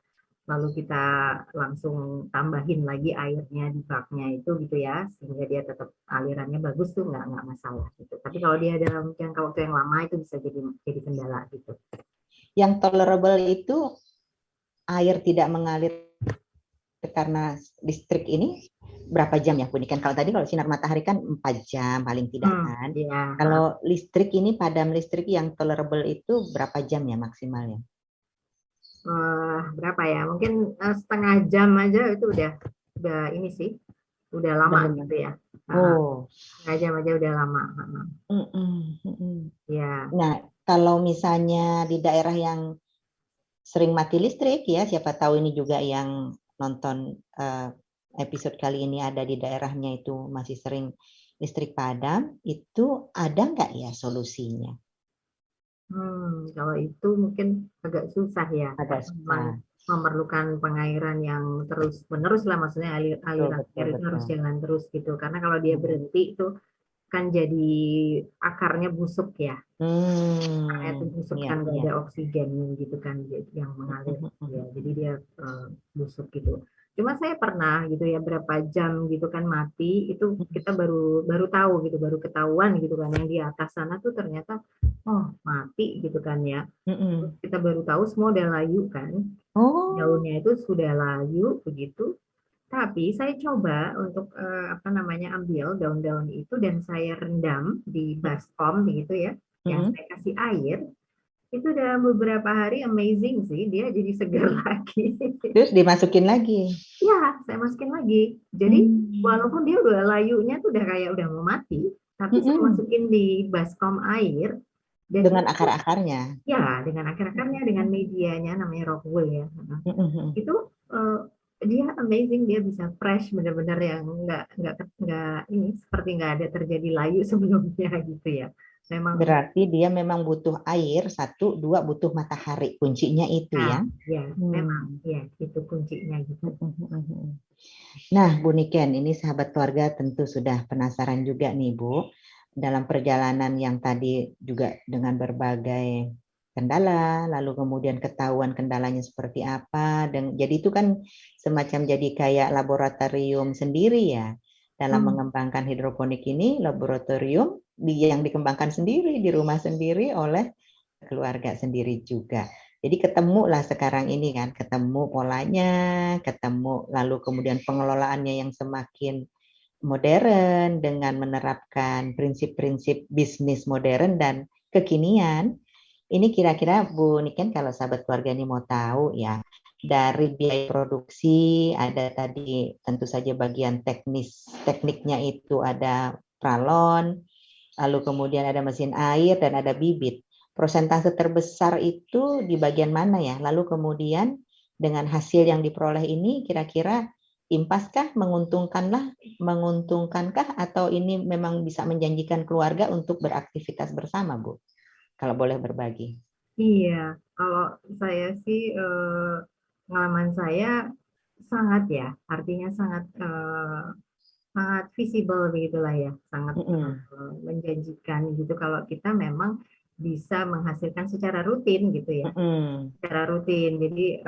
lalu kita langsung tambahin lagi airnya di baknya itu gitu ya sehingga dia tetap alirannya bagus tuh nggak masalah gitu tapi kalau dia dalam jangka waktu yang lama itu bisa jadi kendala gitu. Yang tolerable itu air tidak mengalir karena listrik ini berapa jam ya Bunikan? Kalau tadi kalau sinar matahari kan 4 jam paling tidak kan. Ya Kalau listrik ini padam listrik yang tolerable itu berapa jam ya maksimalnya? berapa ya mungkin setengah jam aja itu udah ini sih udah lama Benar-benar. gitu ya. Oh. Setengah jam aja udah lama. Ya. Nah, kalau misalnya di daerah yang sering mati listrik ya, siapa tahu ini juga yang nonton episode kali ini ada di daerahnya itu masih sering listrik padam, itu ada nggak ya solusinya? Kalau itu mungkin agak susah ya, Agak karena memang susah. memerlukan pengairan yang terus menerus lah, maksudnya Betul, aliran betul, air itu harus betul. jalan terus gitu. Karena kalau dia berhenti itu kan jadi akarnya busuk ya, akarnya itu busuk Iya, kan nggak iya. ada oksigen gitu kan yang mengalir ya, jadi dia busuk gitu. Cuma saya pernah gitu ya berapa jam gitu kan mati itu kita baru baru tahu gitu, baru ketahuan gitu kan yang di atas sana tuh ternyata oh mati gitu kan ya. Terus kita baru tahu semua udah layu kan, Oh, daunnya itu sudah layu begitu. Tapi saya coba untuk apa namanya ambil daun-daun itu dan saya rendam di baskom begitu ya, yang saya kasih air. Itu dalam beberapa hari amazing sih, dia jadi segar lagi. terus dimasukin lagi. Ya, saya masukin lagi. Jadi walaupun dia udah layunya tuh udah kayak udah mau mati, tapi saya masukin di baskom air Dan Dengan itu akar-akarnya. ya dengan akar-akarnya, dengan medianya namanya rockwool ya. Itu dia amazing, dia bisa fresh benar-benar yang nggak ini seperti nggak ada terjadi layu sebelumnya gitu ya. Memang Berarti dia memang butuh air, satu, dua butuh matahari. Kuncinya itu ya, ya. ya memang Hmm. ya itu kuncinya gitu. Nah, Bu Niken, ini sahabat keluarga tentu sudah penasaran juga nih, Bu. Dalam perjalanan yang tadi juga dengan berbagai kendala, lalu kemudian ketahuan kendalanya seperti apa, dan jadi itu kan semacam jadi kayak laboratorium sendiri ya. Dalam Hmm. mengembangkan hidroponik ini, laboratorium yang dikembangkan sendiri di rumah sendiri oleh keluarga sendiri juga. Jadi ketemu lah sekarang ini kan, ketemu polanya, ketemu lalu kemudian pengelolaannya yang semakin modern dengan menerapkan prinsip-prinsip bisnis modern dan kekinian. Ini kira-kira Bu Niken kalau sahabat keluarga ini mau tahu ya, dari biaya produksi ada tadi tentu saja bagian tekniknya itu ada pralon, lalu kemudian ada mesin air dan ada bibit. Persentase terbesar itu di bagian mana ya? Lalu kemudian dengan hasil yang diperoleh ini kira-kira impaskah, menguntungkankah atau ini memang bisa menjanjikan keluarga untuk beraktivitas bersama, Bu? Kalau boleh berbagi. Iya, kalau saya sih pengalaman saya sangat ya, artinya sangat sangat visible begitulah ya, sangat Mm-mm. menjanjikan gitu kalau kita memang bisa menghasilkan secara rutin gitu ya, Mm-mm. secara rutin. Jadi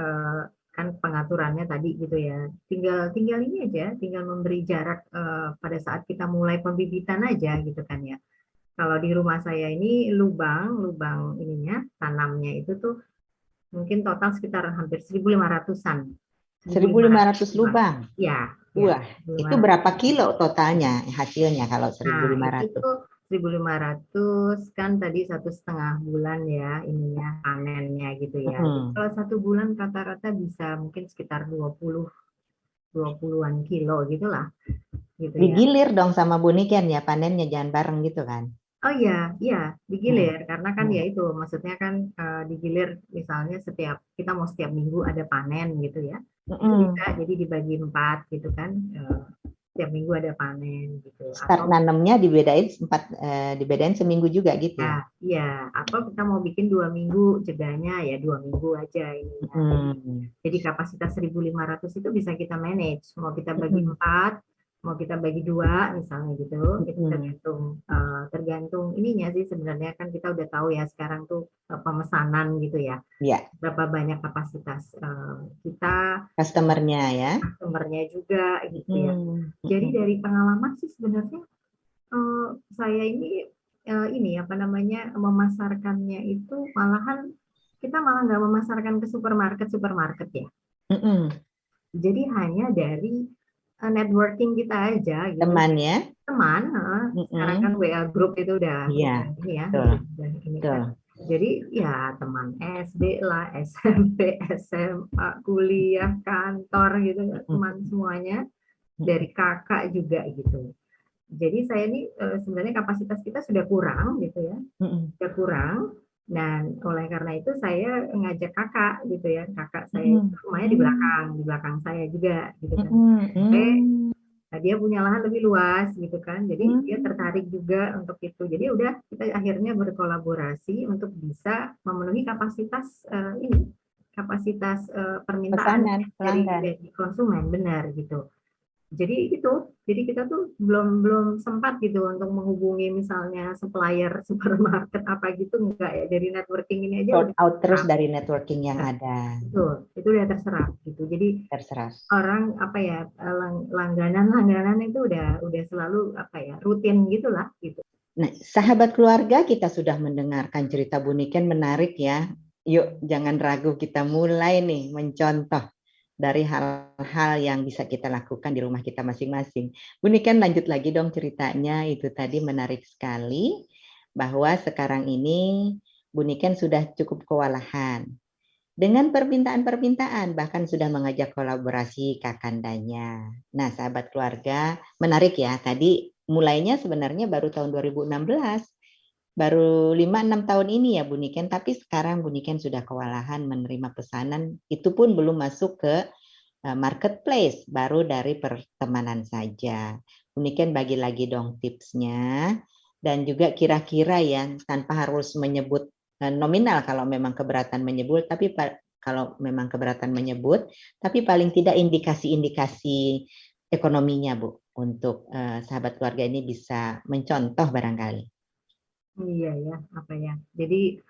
kan pengaturannya tadi gitu ya, tinggal tinggal ini aja, tinggal memberi jarak pada saat kita mulai pembibitan aja gitu kan ya. Kalau di rumah saya ini lubang ininya tanamnya itu tuh mungkin total sekitar hampir 1.500-an. 1.500 lubang. lubang. Ya, ya, Wah, itu 1.500. berapa kilo totalnya hasilnya kalau Nah, itu 1.500? tuh 1.500 kan tadi 1,5 bulan ya ininya panennya gitu ya. Jadi Mm-mm. kalau 1 bulan rata-rata bisa mungkin sekitar 20-an kilo gitulah gitu ya. Digilir dong sama Bu Niken ya, panennya jangan bareng gitu kan. Oh iya, iya, digilir Mm. karena kan ya Mm. itu maksudnya kan digilir misalnya kita mau setiap minggu ada panen gitu ya. Itu bisa Mm-mm. jadi dibagi 4 gitu kan. Setiap minggu ada panen gitu. Start Atau nanemnya dibedain seminggu juga gitu ya, ya. ya, atau kita mau bikin 2 minggu jedanya ya 2 minggu aja ininya. Mm. Jadi kapasitas 1.500 itu bisa kita manage. Mau kita bagi Mm-mm. 4, mau kita bagi 2, misalnya gitu. Itu Mm-mm. tergantung ininya sih sebenarnya kan kita udah tahu ya sekarang tuh pemesanan gitu ya. Ya, Berapa banyak kapasitas kita, customernya ya. customernya juga gitu ya. Mm. Jadi Mm-mm. dari pengalaman sih sebenarnya saya ini apa namanya memasarkannya itu malahan kita malah nggak memasarkan ke supermarket ya. Mm-mm. Jadi hanya dari networking kita aja gitu. Temannya. Teman, sekarang kan Mm-mm. WA group itu Iya, udah ini ya, betul, udah ini kan. betul. Jadi ya teman SD lah, SMP, SMA, kuliah, kantor gitu, Mm-mm. teman semuanya dari Mm-mm. kakak juga gitu. Jadi saya ini sebenarnya kapasitas kita sudah kurang gitu ya, Mm-mm. sudah kurang. Dan oleh karena itu saya ngajak kakak gitu ya, kakak saya itu Mm-mm. rumahnya di belakang saya juga gitu kan. Mm-mm. Sampai Mm-mm. dia punya lahan lebih luas gitu kan, jadi dia Mm-mm. tertarik juga untuk itu. Jadi udah kita akhirnya berkolaborasi untuk bisa memenuhi kapasitas ini, kapasitas permintaan Pesanan pelanggan. dari konsumen benar gitu. Jadi itu, jadi kita tuh belum belum sempat gitu untuk menghubungi misalnya supplier supermarket apa gitu enggak ya. Dari networking ini aja Sold udah out terus terserap. dari networking yang Nah, ada. itu udah terserap gitu. Jadi Terserah. orang apa ya langganan itu udah selalu apa ya rutin gitulah gitu. Nah, sahabat keluarga kita sudah mendengarkan cerita Bu Niken menarik ya. Yuk, jangan ragu kita mulai nih mencontoh dari hal-hal yang bisa kita lakukan di rumah kita masing-masing. Bu Niken lanjut lagi dong ceritanya, itu tadi menarik sekali bahwa sekarang ini Bu Niken sudah cukup kewalahan dengan permintaan-permintaan, bahkan sudah mengajak kolaborasi kakandanya. Nah, sahabat keluarga, menarik ya. Tadi mulainya sebenarnya baru tahun 2016. baru 5-6 tahun ini ya Bu Niken, tapi sekarang Bu Niken sudah kewalahan menerima pesanan, itu pun belum masuk ke marketplace, baru dari pertemanan saja. Bu Niken bagi lagi dong tipsnya, dan juga kira-kira yang tanpa harus menyebut nominal kalau memang keberatan menyebut, tapi kalau memang keberatan menyebut, tapi paling tidak indikasi-indikasi ekonominya Bu, untuk sahabat keluarga ini bisa mencontoh barangkali. Iya ya, apa ya. Jadi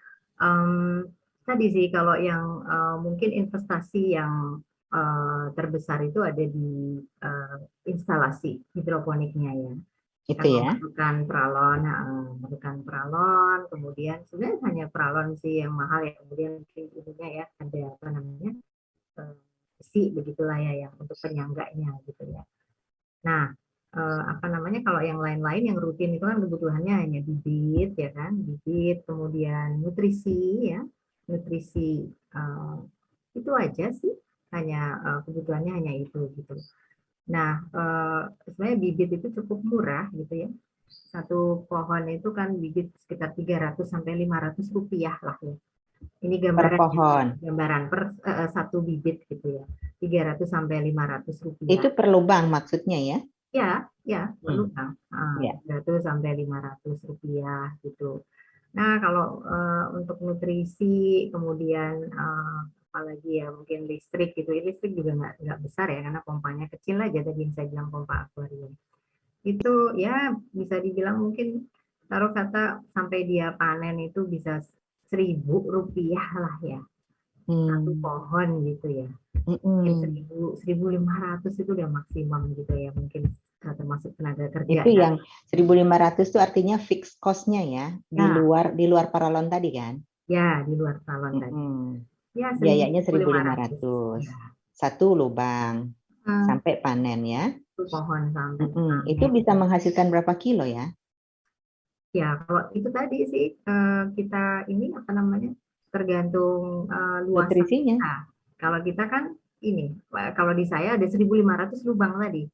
tadi sih kalau yang mungkin investasi yang terbesar itu ada di instalasi hidroponiknya ya. Itu Kan ya. memerlukan peralon, kemudian sebenarnya hanya peralon sih yang mahal ya, kemudian mungkin ininya ya ada apa namanya besi begitulah ya yang untuk penyangganya gitu ya. Nah, apa namanya kalau yang lain-lain yang rutin itu kan kebutuhannya hanya bibit ya kan, bibit, kemudian nutrisi ya, nutrisi itu aja sih, hanya kebutuhannya hanya itu gitu. Nah, sebenarnya bibit itu cukup murah gitu ya. Satu pohon itu kan bibit sekitar 300 sampai 500 rupiah lah ya. Ini Per gambaran pohon. per satu bibit gitu ya. 300 sampai 500 rupiah. Itu per lubang maksudnya ya? Ya, perlu Bang. Ya. 300 sampai 500 rupiah gitu. Nah, kalau untuk nutrisi, kemudian apalagi ya mungkin listrik gitu. Listrik juga nggak besar ya, karena pompanya kecil aja tadi yang saya bilang pompa akuarium. Itu ya bisa dibilang mungkin taruh kata sampai dia panen itu bisa 1.000 rupiah lah ya. Satu pohon gitu ya. Mungkin 1.500 itu udah maksimum gitu ya, mungkin termasuk tenaga kerja. Itu yang 1.500 itu artinya fixed cost-nya ya, di luar paralon tadi kan? Ya, di luar paralon tadi. Ya, biayanya 1.500. 1.500. Ya. Satu lubang sampai panen ya. Satu pohon sampai panen. Itu bisa menghasilkan berapa kilo ya? Ya, kalau itu tadi sih kita ini apa namanya? Tergantung luasan Nutrisinya. kita. Kalau kita kan ini, kalau di saya ada 1.500 lubang tadi.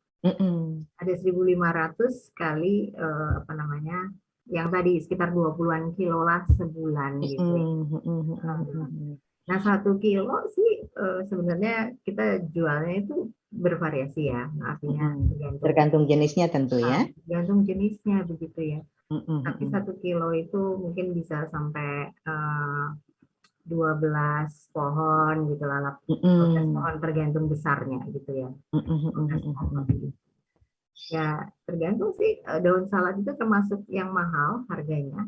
Ada 1.500 kali apa namanya? Yang tadi sekitar 20-an kilo lah sebulan gitu. Nah, 1 kilo sih sebenarnya kita jualnya itu bervariasi ya, artinya tergantung jenisnya tentu ya. Tergantung jenisnya begitu ya. Tapi 1 kilo itu mungkin bisa sampai 12 pohon gitu lah, 12 pohon tergantung besarnya gitu ya. 12 pohon. Ya tergantung sih, daun salad itu termasuk yang mahal harganya.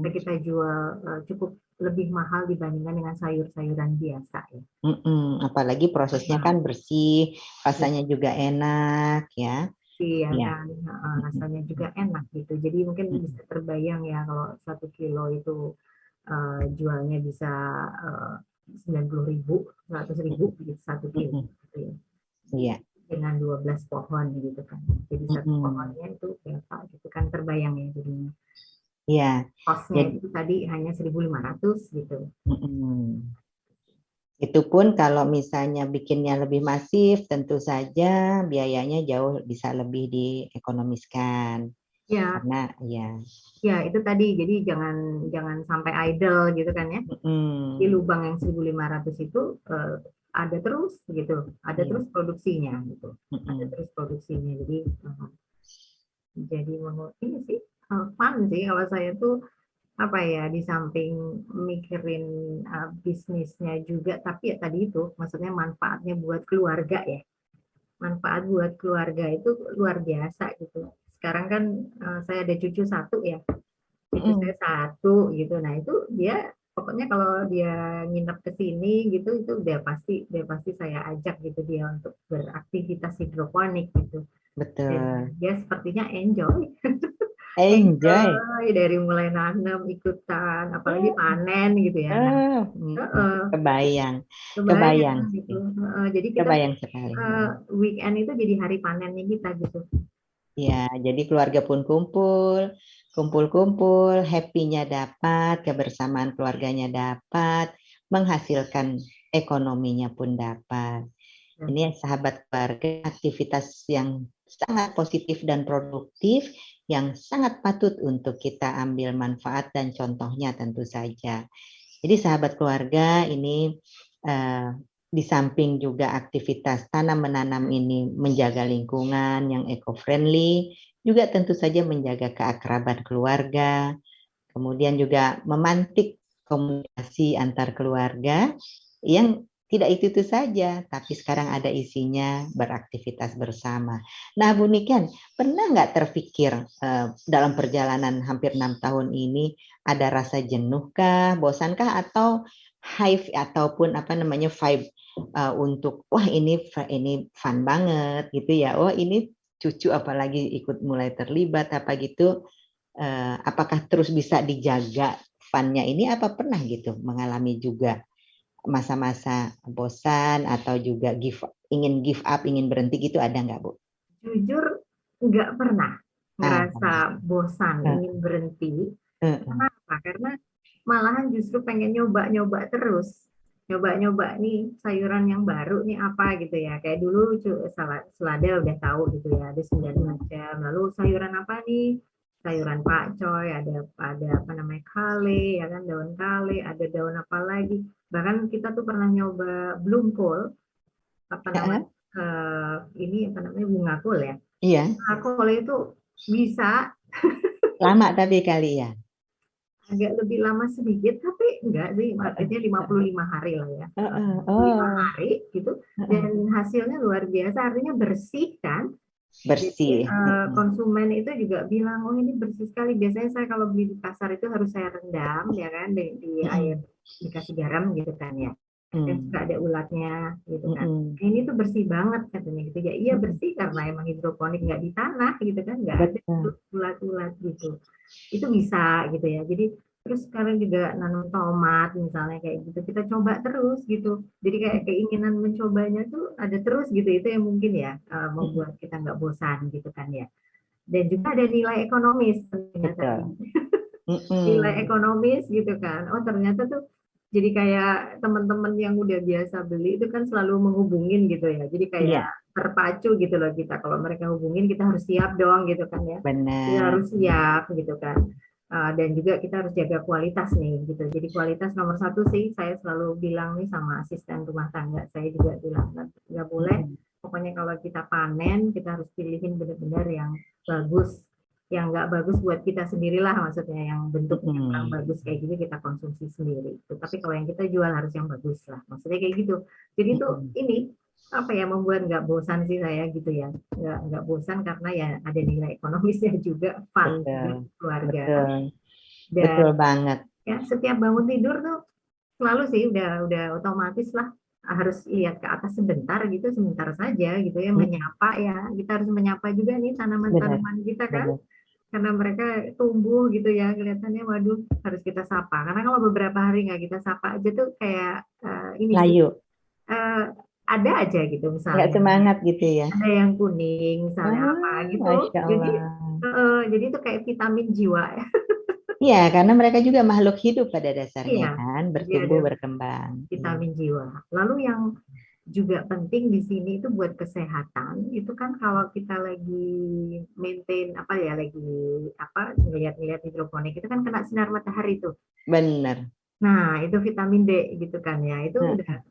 Kita jual cukup lebih mahal dibandingkan dengan sayur-sayuran biasa ya. Apalagi prosesnya kan bersih, rasanya juga enak ya. Iya kan, rasanya juga enak gitu. Jadi mungkin bisa terbayang ya kalau 1 kilo itu jualnya bisa 90.000, 100.000 gitu 1 kilo gitu ya. Iya. Dengan 12 pohon gitu kan. Jadi satu pohonnya itu berapa gitu kan, terbayang ya jadinya. Iya. Costnya itu tadi hanya 1.500 gitu. Itu pun kalau misalnya bikinnya lebih masif, tentu saja biayanya jauh bisa lebih diekonomiskan. Ya. Karena ya. Ya itu tadi, jadi jangan sampai idle gitu kan ya. Di lubang yang 1.500 itu ada terus gitu, ada terus produksinya gitu, ada terus produksinya. Jadi menurut ini sih fun sih kalau saya tuh apa ya, di samping mikirin bisnisnya juga, tapi ya tadi itu maksudnya manfaatnya buat keluarga ya, manfaat buat keluarga itu luar biasa gitu. Sekarang kan saya ada cucu satu ya, cucu saya satu gitu, nah itu dia pokoknya kalau dia nginep ke sini gitu itu udah pasti saya ajak gitu dia untuk beraktivitas hidroponik gitu. Betul. Dan dia sepertinya enjoy. Enjoy Dari mulai nanam ikutan, apalagi panen gitu ya. Nah, kebayang gitu. Jadi kita weekend itu jadi hari panennya kita gitu. Ya, jadi keluarga pun kumpul, happy-nya dapat, kebersamaan keluarganya dapat, menghasilkan ekonominya pun dapat. Ini sahabat keluarga, aktivitas yang sangat positif dan produktif yang sangat patut untuk kita ambil manfaat dan contohnya tentu saja. Jadi sahabat keluarga ini di samping juga aktivitas tanam menanam ini menjaga lingkungan yang eco-friendly, juga tentu saja menjaga keakraban keluarga, kemudian juga memantik komunikasi antar keluarga yang tidak itu saja, tapi sekarang ada isinya beraktivitas bersama. Nah, Bu Niken, pernah nggak terpikir dalam perjalanan hampir 6 tahun ini ada rasa jenuhkah, bosankah, atau hype ataupun vibe untuk wah ini fun banget gitu ya, oh ini cucu apalagi ikut mulai terlibat apa gitu, apakah terus bisa dijaga fun-nya ini apa pernah gitu mengalami juga masa-masa bosan atau juga ingin give up, ingin berhenti gitu, ada nggak, Bu? Jujur nggak pernah ngerasa Alhamdulillah. bosan, ingin berhenti. Kenapa? Karena malahan justru pengen nyoba-nyoba terus. Nyoba-nyoba nih sayuran yang baru nih apa gitu ya. Kayak dulu selada udah tahu gitu ya, ada 9 macam. Lalu sayuran apa nih? Sayuran pakcoy, ada apa namanya kale, ya kan daun kale, ada daun apa lagi. Bahkan kita tuh pernah nyoba bloomkol, apa namanya? Ini apa namanya bunga kol ya. Iya. Bunga kol itu bisa Lama tapi kali ya. agak lebih lama sedikit, tapi enggak sih, artinya 55 hari lah ya. 55 Oh. hari gitu, dan hasilnya luar biasa, artinya bersih kan. Jadi Bersih. konsumen itu juga bilang, oh ini bersih sekali. Biasanya saya kalau beli di pasar itu harus saya rendam ya kan, di air, dikasih garam gitu kan ya. Dan suka ada ulatnya gitu kan. Ini tuh bersih banget katanya gitu ya. Iya bersih karena emang hidroponik, nggak di tanah gitu kan, nggak ada ulat-ulat gitu. Itu bisa gitu ya. Jadi terus sekarang juga nanam tomat misalnya kayak gitu. Kita coba terus gitu. Jadi kayak keinginan mencobanya tuh ada terus gitu. Itu yang mungkin ya membuat kita nggak bosan gitu kan ya. Dan juga ada nilai ekonomis tentunya tadi. Nilai ekonomis gitu kan. Oh ternyata tuh jadi kayak teman-teman yang udah biasa beli itu kan selalu menghubungin gitu ya. Jadi kayak terpacu gitu loh kita. Kalau mereka hubungin kita harus siap dong gitu kan ya. Kita harus siap gitu kan. Dan juga kita harus jaga kualitas nih gitu. Jadi kualitas nomor satu sih saya selalu bilang nih sama asisten rumah tangga. Saya juga bilang nggak boleh. Pokoknya kalau kita panen kita harus pilihin benar-benar yang bagus, yang nggak bagus buat kita sendirilah, maksudnya yang bentuknya kurang bagus kayak gitu kita konsumsi sendiri. Tapi kalau yang kita jual harus yang bagus lah, maksudnya kayak gitu. Jadi itu ini apa ya, membuat nggak bosan sih saya gitu ya, nggak bosan karena ya ada nilai ekonomisnya juga, fun keluarga. Dan betul banget. Ya setiap bangun tidur tuh selalu sih udah otomatis lah harus lihat ke atas sebentar gitu, sebentar saja gitu ya, menyapa ya, kita harus menyapa juga nih tanaman-tanaman kita kan. Karena mereka tumbuh gitu ya, kelihatannya waduh harus kita sapa. Karena kalau beberapa hari nggak kita sapa aja tuh kayak ini sih, ada aja gitu misalnya. Nggak semangat gitu ya. Ada yang kuning misalnya apa gitu. Jadi itu kayak vitamin jiwa ya. Iya, karena mereka juga makhluk hidup pada dasarnya kan, bertumbuh ada berkembang. vitamin jiwa. Lalu yang juga penting di sini itu buat kesehatan itu kan, kalau kita lagi maintain apa ya, lagi apa ngeliat hidroponik itu kan kena sinar matahari tuh. Benar. Nah itu vitamin D gitu kan ya, itu udah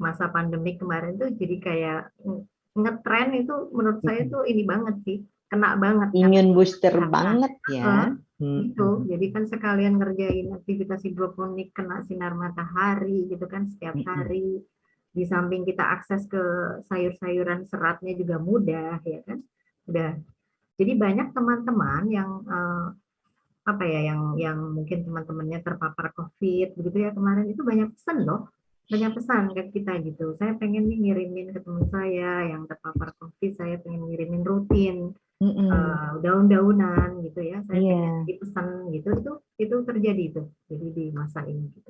masa pandemi kemarin tuh jadi kayak ngetren itu, menurut saya tuh ini banget sih, kena banget. Immune booster banget ya. Gitu. Jadi kan sekalian ngerjain aktivitas hidroponik kena sinar matahari gitu kan setiap hari. Di samping kita akses ke sayur-sayuran, seratnya juga mudah ya kan. Udah. Jadi banyak teman-teman yang apa ya, yang mungkin teman-temannya terpapar COVID begitu ya kemarin, itu banyak pesan loh. Banyak pesan ke kita gitu. Saya pengen nih ngirimin ke teman saya yang terpapar COVID, saya pengen ngirimin rutin daun-daunan gitu ya. Saya pengen dipesan gitu. Itu terjadi itu. Jadi di masa ini gitu.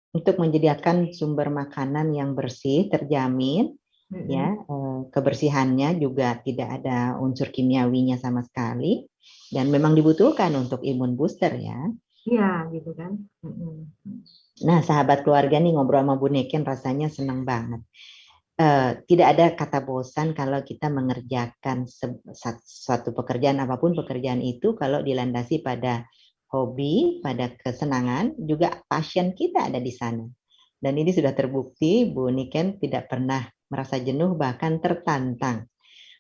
Untuk menyediakan sumber makanan yang bersih, terjamin, ya, kebersihannya juga tidak ada unsur kimiawinya sama sekali, dan memang dibutuhkan untuk imun booster ya. Iya, gitu kan. Nah, sahabat keluarga nih ngobrol sama Bu Niken rasanya senang banget. tidak ada kata bosan kalau kita mengerjakan suatu pekerjaan, apapun pekerjaan itu, kalau dilandasi pada hobi, pada kesenangan, juga passion kita ada di sana. Dan ini sudah terbukti, Bu Niken tidak pernah merasa jenuh, bahkan tertantang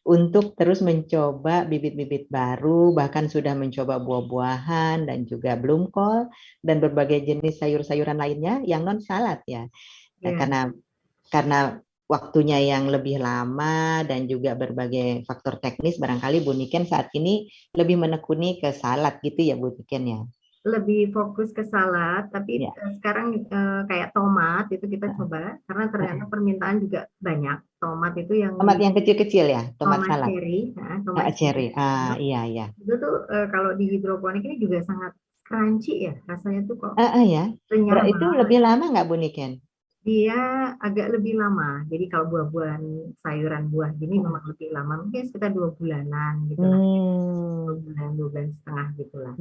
untuk terus mencoba bibit-bibit baru, bahkan sudah mencoba buah-buahan dan juga blumkol dan berbagai jenis sayur-sayuran lainnya yang non salad ya. Ya. Karena waktunya yang lebih lama dan juga berbagai faktor teknis, barangkali Bu Niken saat ini lebih menekuni ke salad gitu ya Bu Niken ya. Lebih fokus ke salad, tapi Ya. sekarang kayak tomat itu kita coba karena ternyata permintaan juga banyak. Tomat itu yang Tomat di yang kecil-kecil ya, tomat tomat salad. cherry, tomat cherry Cherry. itu, Iya ya. itu tuh kalau di hidroponik ini juga sangat crunchy ya, rasanya tuh kok Ya. renyah Itu banget. lebih lama nggak Bu Niken? Dia agak lebih lama. Jadi kalau buah-buahan sayuran buah gini memang lebih lama, mungkin sekitar 2 bulanan gitu lah, dua Hmm. bulan 2 bulan setengah gitulah.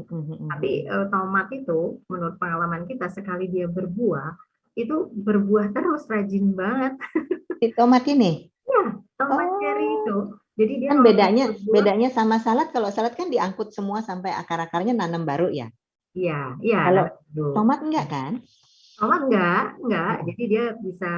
Tapi Hmm. tomat itu menurut pengalaman kita sekali dia berbuah itu berbuah terus rajin banget. Si tomat ini? Ya, tomat cherry Oh, itu. Jadi dia kan kalau bedanya berbuah, bedanya sama salad. Kalau salad kan diangkut semua sampai akar-akarnya nanam baru ya. iya, iya, Kalau nanti dulu. tomat enggak kan? Tomat enggak. Heeh. Jadi dia bisa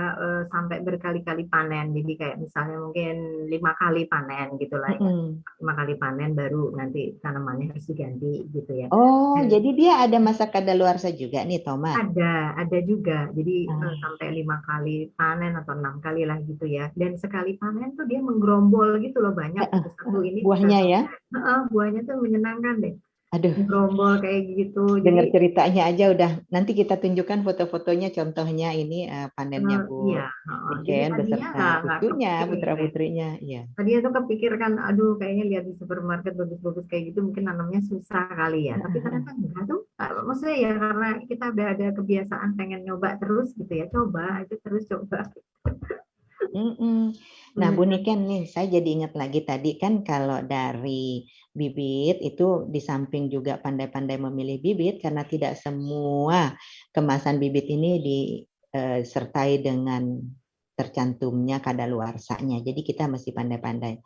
sampai berkali-kali panen. Jadi kayak misalnya mungkin 5 kali panen gitulah ya. Mm-mm. 5 kali panen baru nanti tanamannya harus diganti gitu ya. Oh, Dan jadi dia ada masa kadaluarsa juga nih tomat. ada juga. Jadi Ah. sampai 5 kali panen atau 6 kali lah gitu ya. Dan sekali panen tuh dia menggerombol gitu loh banyak gitu. Satu ini bisa Buahnya ya. sampai, buahnya tuh menyenangkan deh. Aduh, Menggerombol kayak gitu. Jadi dengar ceritanya aja udah. Nanti kita tunjukkan foto-fotonya, contohnya ini panennya Bu iya. Jadi Niken tadinya beserta nggak cucunya, kepikir. putra-putrinya. Iya. Tadinya tuh kepikir kan, aduh kayaknya lihat di supermarket bagus-bagus kayak gitu mungkin nanamnya susah kali ya. Tapi ternyata enggak tuh. Maksudnya ya karena kita udah ada kebiasaan pengen nyoba terus gitu ya. Coba itu terus coba. Mm-mm. Nah, Bu Bener. Niken nih, saya jadi ingat lagi tadi kan kalau dari bibit itu di samping juga pandai-pandai memilih bibit karena tidak semua kemasan bibit ini disertai dengan tercantumnya kadaluarsanya. Jadi kita mesti pandai-pandai.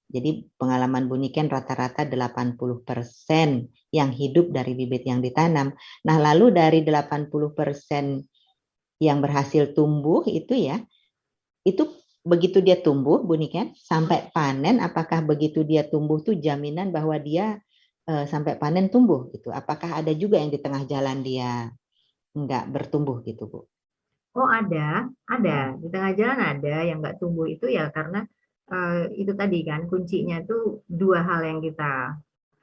Jadi pengalaman Bu Niken rata-rata 80% yang hidup dari bibit yang ditanam. Nah, lalu dari 80% yang berhasil tumbuh itu ya, itu begitu dia tumbuh, Bu Niken, sampai panen, apakah begitu dia tumbuh tuh jaminan bahwa dia sampai panen tumbuh gitu? Apakah ada juga yang di tengah jalan dia nggak bertumbuh gitu, Bu? Oh ada. Di tengah jalan ada yang nggak tumbuh itu ya karena itu tadi kan kuncinya tuh dua hal yang kita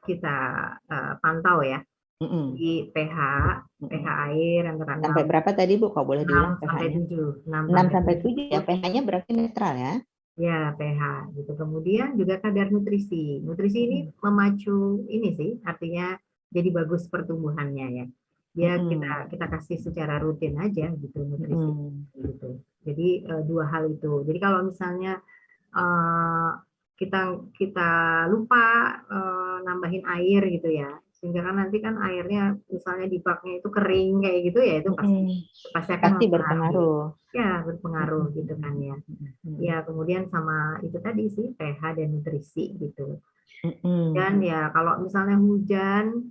kita pantau ya. Jadi Mm-mm. pH Mm-mm. air antara Sampai berapa tadi, Bu? Kalau boleh 6 diulang sampai pH-nya? 7, 6 6 sampai sampai 7 ya, 7. pH-nya berarti netral ya? Ya, pH gitu. Kemudian juga kadar nutrisi. Nutrisi ini Mm-mm. memacu ini sih, artinya jadi bagus pertumbuhannya ya. Dia kita Mm-mm. kita kasih secara rutin aja gitu nutrisi Mm-mm. gitu. Jadi dua hal itu. Jadi kalau misalnya eh, kita kita lupa nambahin air gitu ya, sehingga kan nanti kan airnya misalnya di baknya itu kering kayak gitu ya, itu pasti Mm-mm. pasti akan Pasti mempengaruhi. berpengaruh. Ya, berpengaruh gitu kan ya. Mm-mm. Ya, kemudian sama itu tadi sih pH dan nutrisi gitu. Mm-mm. Dan ya kalau misalnya hujan,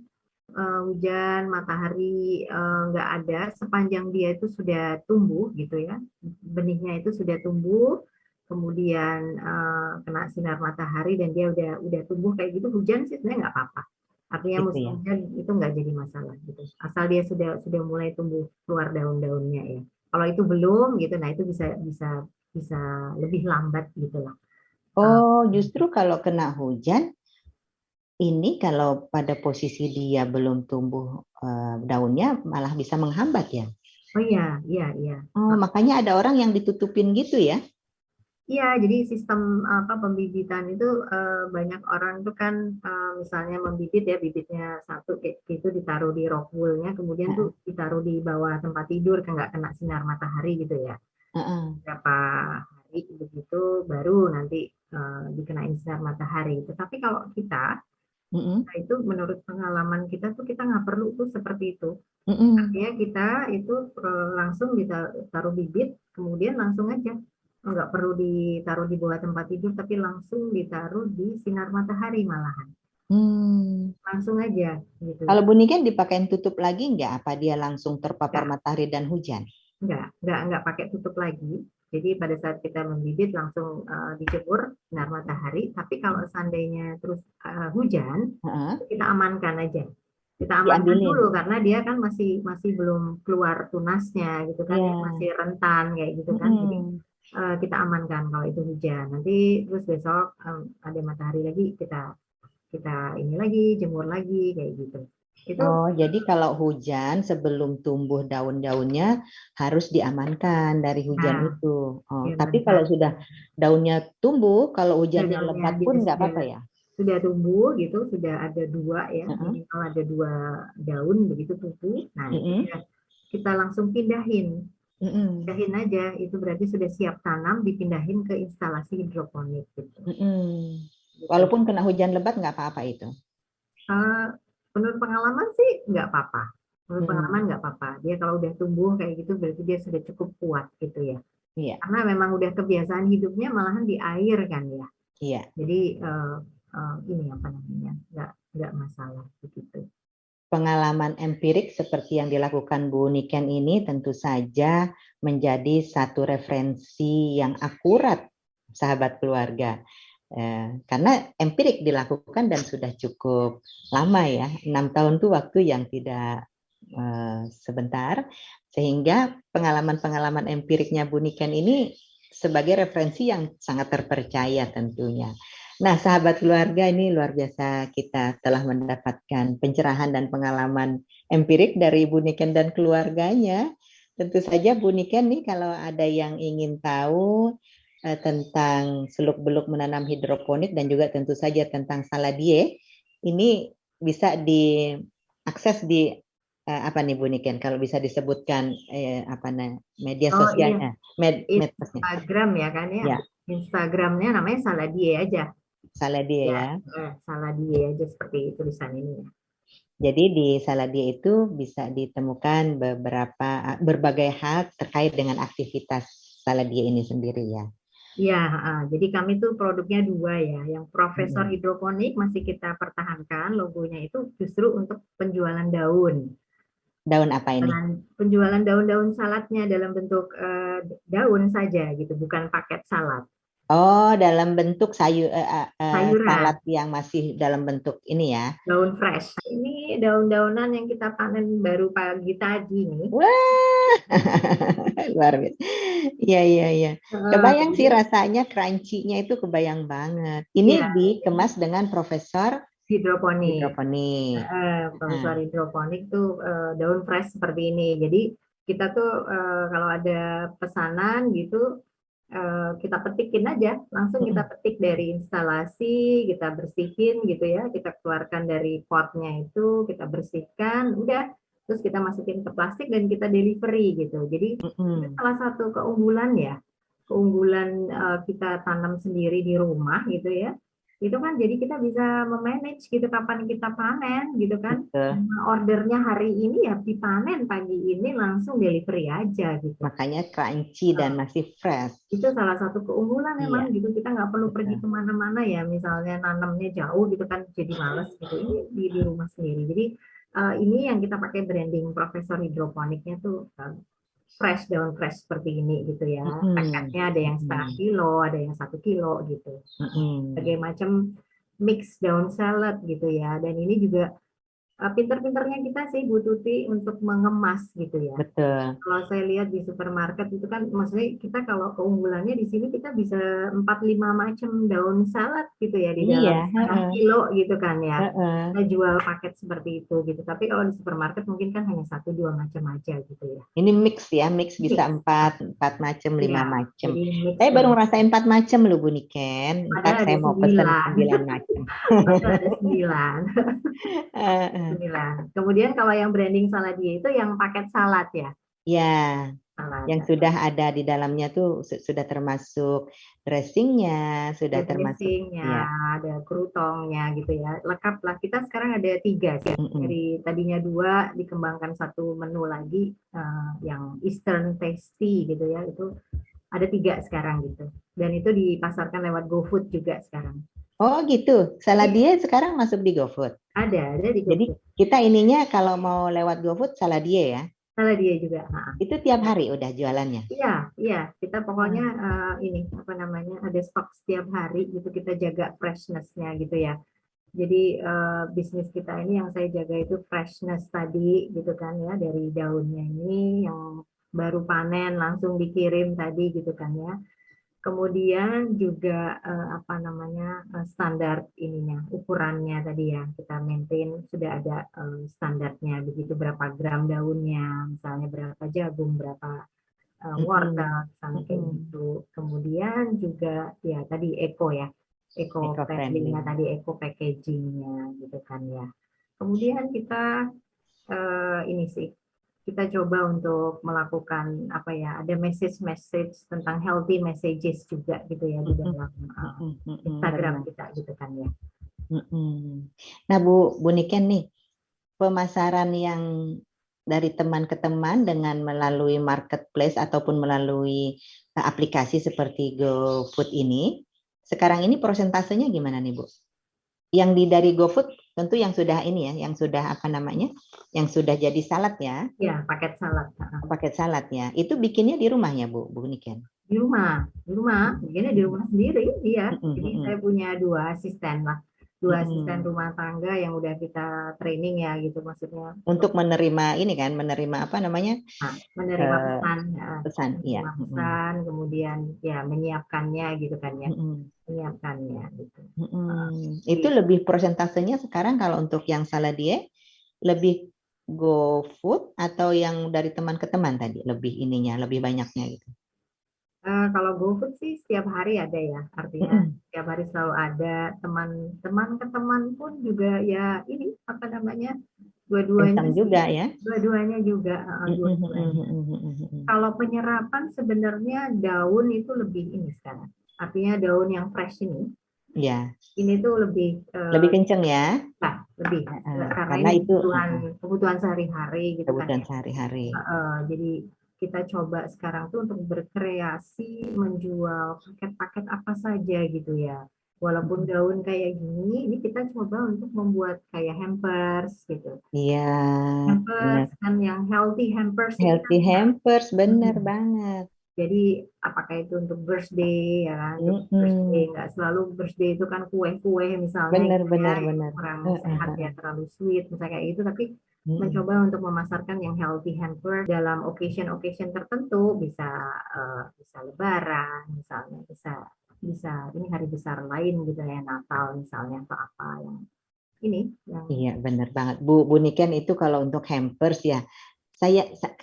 matahari nggak ada sepanjang dia itu sudah tumbuh gitu ya, benihnya itu sudah tumbuh, kemudian kena sinar matahari dan dia udah tumbuh kayak gitu, hujan sih sebenarnya nggak apa-apa. Artinya Gitu musim ya. hujan itu nggak jadi masalah gitu. Asal dia sudah mulai tumbuh keluar daun-daunnya ya. Kalau itu belum gitu, nah itu bisa bisa bisa lebih lambat gitu lah. Eh, Oh, justru kalau kena hujan, ini kalau pada posisi dia belum tumbuh daunnya malah bisa menghambat ya. oh iya, iya, iya. Oh, makanya ada orang yang ditutupin gitu ya. Iya, jadi sistem apa pembibitan itu banyak orang tuh kan misalnya membibit ya bibitnya satu kayak gitu ditaruh di rock woolnya, kemudian tuh Heeh, ditaruh di bawah tempat tidur kan nggak kena sinar matahari gitu ya. heeh, Berapa hari begitu baru nanti dikenain sinar matahari. Tetapi kalau kita heeh, nah itu menurut pengalaman kita tuh kita nggak perlu tuh seperti itu. heeh. Artinya kita itu langsung bisa taruh bibit, kemudian langsung aja. nggak perlu ditaruh di bawah tempat tidur, tapi langsung ditaruh di sinar matahari malahan. Hmm. Langsung aja gitu. Kalau Buniken dipakein tutup lagi nggak? Apa dia langsung terpapar Nggak, matahari dan hujan? nggak pakai tutup lagi. Jadi pada saat kita membibit langsung dijemur sinar matahari. Tapi kalau seandainya terus hujan, Heeh. kita amankan aja. Kita amankan Diambilin. dulu karena dia kan masih masih belum keluar tunasnya gitu kan, dia Iya. masih rentan kayak gitu kan. Jadi Mm-mm. kita amankan kalau itu hujan. Nanti terus besok ada matahari lagi kita kita ini lagi jemur lagi kayak gitu. Itu Oh, jadi kalau hujan sebelum tumbuh daun-daunnya harus diamankan dari hujan nah itu. Oh, tapi kalau diamankan. sudah daunnya tumbuh, kalau hujannya Daunnya lebat dia pun nggak apa-apa ya? sudah tumbuh gitu, sudah ada dua ya, Heeh. minimal ada dua daun begitu tumbuh. Nah itu Mm-mm. dia kita langsung pindahin, Mm-mm. pindahin aja. Itu berarti sudah siap tanam, dipindahin ke instalasi hidroponik gitu. Mm-mm. Gitu. Walaupun kena hujan lebat nggak apa-apa itu. Eh, menurut pengalaman sih nggak apa-apa. Menurut pengalaman Mm-mm. nggak apa-apa. Dia kalau udah tumbuh kayak gitu berarti dia sudah cukup kuat gitu ya. Iya, Karena memang udah kebiasaan hidupnya malahan di air kan ya. iya. Jadi ini apa namanya nggak masalah begitu. Pengalaman empirik seperti yang dilakukan Bu Niken ini tentu saja menjadi satu referensi yang akurat, sahabat keluarga. Karena empirik dilakukan dan sudah cukup lama ya, 6 tahun itu waktu yang tidak sebentar, sehingga pengalaman-pengalaman empiriknya Bu Niken ini sebagai referensi yang sangat terpercaya tentunya. Nah, sahabat keluarga, ini luar biasa kita telah mendapatkan pencerahan dan pengalaman empirik dari Bu Niken dan keluarganya. Tentu saja Bu Niken nih kalau ada yang ingin tahu tentang seluk-beluk menanam hidroponik dan juga tentu saja tentang saladie, ini bisa diakses di apa nih Bu Niken kalau bisa disebutkan apa media Oh iya, sosialnya, medsosnya. Instagram ya kan ya. Ya, Instagramnya namanya Saladie aja. saladie Ya, ya. Saladie aja seperti tulisan ini ya. Jadi di Saladia itu bisa ditemukan berbagai hal terkait dengan aktivitas Saladia ini sendiri ya. Iya, jadi kami tuh produknya dua ya. Yang Profesor Mm-mm. Hidroponik masih kita pertahankan, logonya itu justru untuk penjualan daun. Daun apa ini? Penjualan daun-daun saladnya dalam bentuk daun saja gitu, bukan paket salad. Oh, dalam bentuk salad Sayuran, yang masih dalam bentuk ini ya. daun fresh. Ini daun-daunan yang kita panen baru pagi tadi nih. Wah, luar biasa. Iya, iya, iya. Kebayang sih Jadi rasanya crunchy-nya itu kebayang banget. Ini ya dikemas dengan Profesor hidroponik. Hidroponik. Nah, Profesor hidroponik tuh daun fresh seperti ini. Jadi kita tuh kalau ada pesanan gitu kita petikin aja, langsung kita mm-mm, petik dari instalasi, kita bersihin gitu ya, kita keluarkan dari potnya itu, kita bersihkan, udah, terus kita masukin ke plastik dan kita delivery gitu. Jadi itu mm-mm. salah satu keunggulan ya, keunggulan kita tanam sendiri di rumah gitu ya. Itu kan jadi kita bisa memanage gitu kapan kita panen gitu kan. Betul. Ordernya hari ini ya dipanen pagi ini langsung delivery aja gitu. Makanya crunchy dan masih fresh. Itu salah satu keunggulan memang Iya, gitu, kita nggak perlu pergi betul. kemana-mana ya, misalnya nanamnya jauh gitu kan jadi males gitu, ini di rumah sendiri. Jadi ini yang kita pakai branding Profesor Hidroponiknya tuh fresh, daun fresh seperti ini gitu ya, Mm-mm, paketnya ada yang setengah mm-mm, kilo, ada yang 1 kilo gitu, mm-mm. berbagai macam mix daun salad gitu ya. Dan ini juga pinter-pinternya kita sih Bu Tuti untuk mengemas gitu ya. Betul. Kalau saya lihat di supermarket itu kan, maksudnya kita kalau keunggulannya di sini kita bisa 4-5 macam daun salad gitu ya di Iya, dalam setengah heeh, kilo gitu kan ya. heeh. Kita jual paket seperti itu gitu. Tapi kalau di supermarket mungkin kan hanya 1-2 macam aja gitu ya. Ini mix ya, mix bisa Mix. empat macam, Iya, 5 macam. jadi mix Saya baru daun. ngerasain 4 macam loh Bu Niken. Ntar Padahal ada saya mau pesen 9. 9 macam. Padahal ada 9. Heeh. 9. Kemudian kalau yang branding saladie itu yang paket salad ya. Ya, yang Salad. sudah ada di dalamnya tuh sudah termasuk dressingnya, Ada sudah termasuk dressingnya, ya. ada krutongnya gitu ya. Lengkap lah. Kita sekarang ada 3 sih. Mm-mm. Dari tadinya 2 dikembangkan satu menu lagi yang Eastern Tasty gitu ya. Itu Ada 3 sekarang gitu. Dan itu dipasarkan lewat GoFood juga sekarang. Oh gitu, Iya, Saladie sekarang masuk di GoFood. ada di Jadi GoFood. kita ininya kalau mau lewat GoFood Saladie ya. Salah dia juga. Itu tiap hari udah jualannya. Iya, iya, kita pokoknya Ah, ini apa namanya ada stok setiap hari gitu kita jaga freshness-nya gitu ya. Jadi bisnis kita ini yang saya jaga itu freshness tadi gitu kan ya dari daunnya ini yang baru panen langsung dikirim tadi gitu kan ya. Kemudian juga apa namanya standar ininya, ukurannya tadi ya kita maintain sudah ada standarnya begitu berapa gram daunnya, misalnya berapa jagung, berapa wortel, mm-mm, misalnya kayak mm-mm. gitu. Kemudian juga ya tadi eco ya, eco friendly-nya Eco-friendly. tadi eco packaging-nya gitu kan ya. Kemudian kita ini sih kita coba untuk melakukan apa ya ada message-message tentang healthy messages juga gitu ya di Mm-mm, dalam mm-mm, mm-mm, Instagram benar. kita gitu kan ya. Mm-mm. Nah Bu Niken nih, pemasaran yang dari teman ke teman dengan melalui marketplace ataupun melalui aplikasi seperti GoFood ini, sekarang ini prosentasenya gimana nih Bu? Yang dari GoFood tentu yang sudah ini ya, yang sudah apa namanya, yang sudah jadi salad ya, Ya paket salad. paket salad ya, itu bikinnya di rumah ya Bu Niken? Di rumah, bikinnya di rumah sendiri, iya. Jadi saya punya 2 asisten lah, 2 asisten rumah tangga yang udah kita training ya gitu maksudnya untuk Untuk menerima ini kan, menerima apa namanya, menerima eh, pesan, pesan, iya. menerima pesan, kemudian ya menyiapkannya gitu kan ya, menyiapkannya gitu. Itu Jadi lebih prosentasenya sekarang kalau untuk yang Saladie lebih GoFood atau yang dari teman ke teman tadi lebih ininya lebih banyaknya gitu. Kalau GoFood sih setiap hari ada ya, artinya Mm-mm. setiap hari selalu ada teman-teman ke teman pun juga ya ini apa namanya dua-duanya Kencang sih, juga ya. dua-duanya juga, dua-duanya. Kalau penyerapan sebenarnya daun itu lebih ini sekarang, artinya daun yang fresh Ya, ini tuh lebih lebih kencang ya. nah, lebih karena Karena ini itu kebutuhan kebutuhan sehari-hari gitu kan kebutuhan ya. sehari-hari. Jadi kita coba sekarang tuh untuk berkreasi menjual paket-paket apa saja gitu ya. Walaupun daun kayak gini, ini kita coba untuk membuat kayak hampers gitu. Iya, Hampers benar. kan yang healthy hampers ini kan Healthy hampers, benar mm, banget. jadi apakah itu untuk birthday ya kan, untuk birthday Mm-mm. nggak selalu birthday itu kan kue-kue misalnya Benar, gitu ya, benar, yang benar. kurang sehat ya, Heeh. terlalu sweet misalnya kayak gitu, tapi Mm-mm. mencoba untuk memasarkan yang healthy hamper dalam occasion-occasion tertentu, bisa bisa Lebaran misalnya, bisa bisa ini hari besar lain gitu ya, Natal misalnya atau apa yang ini yang Iya, benar banget. Bu Niken itu kalau untuk hampers ya,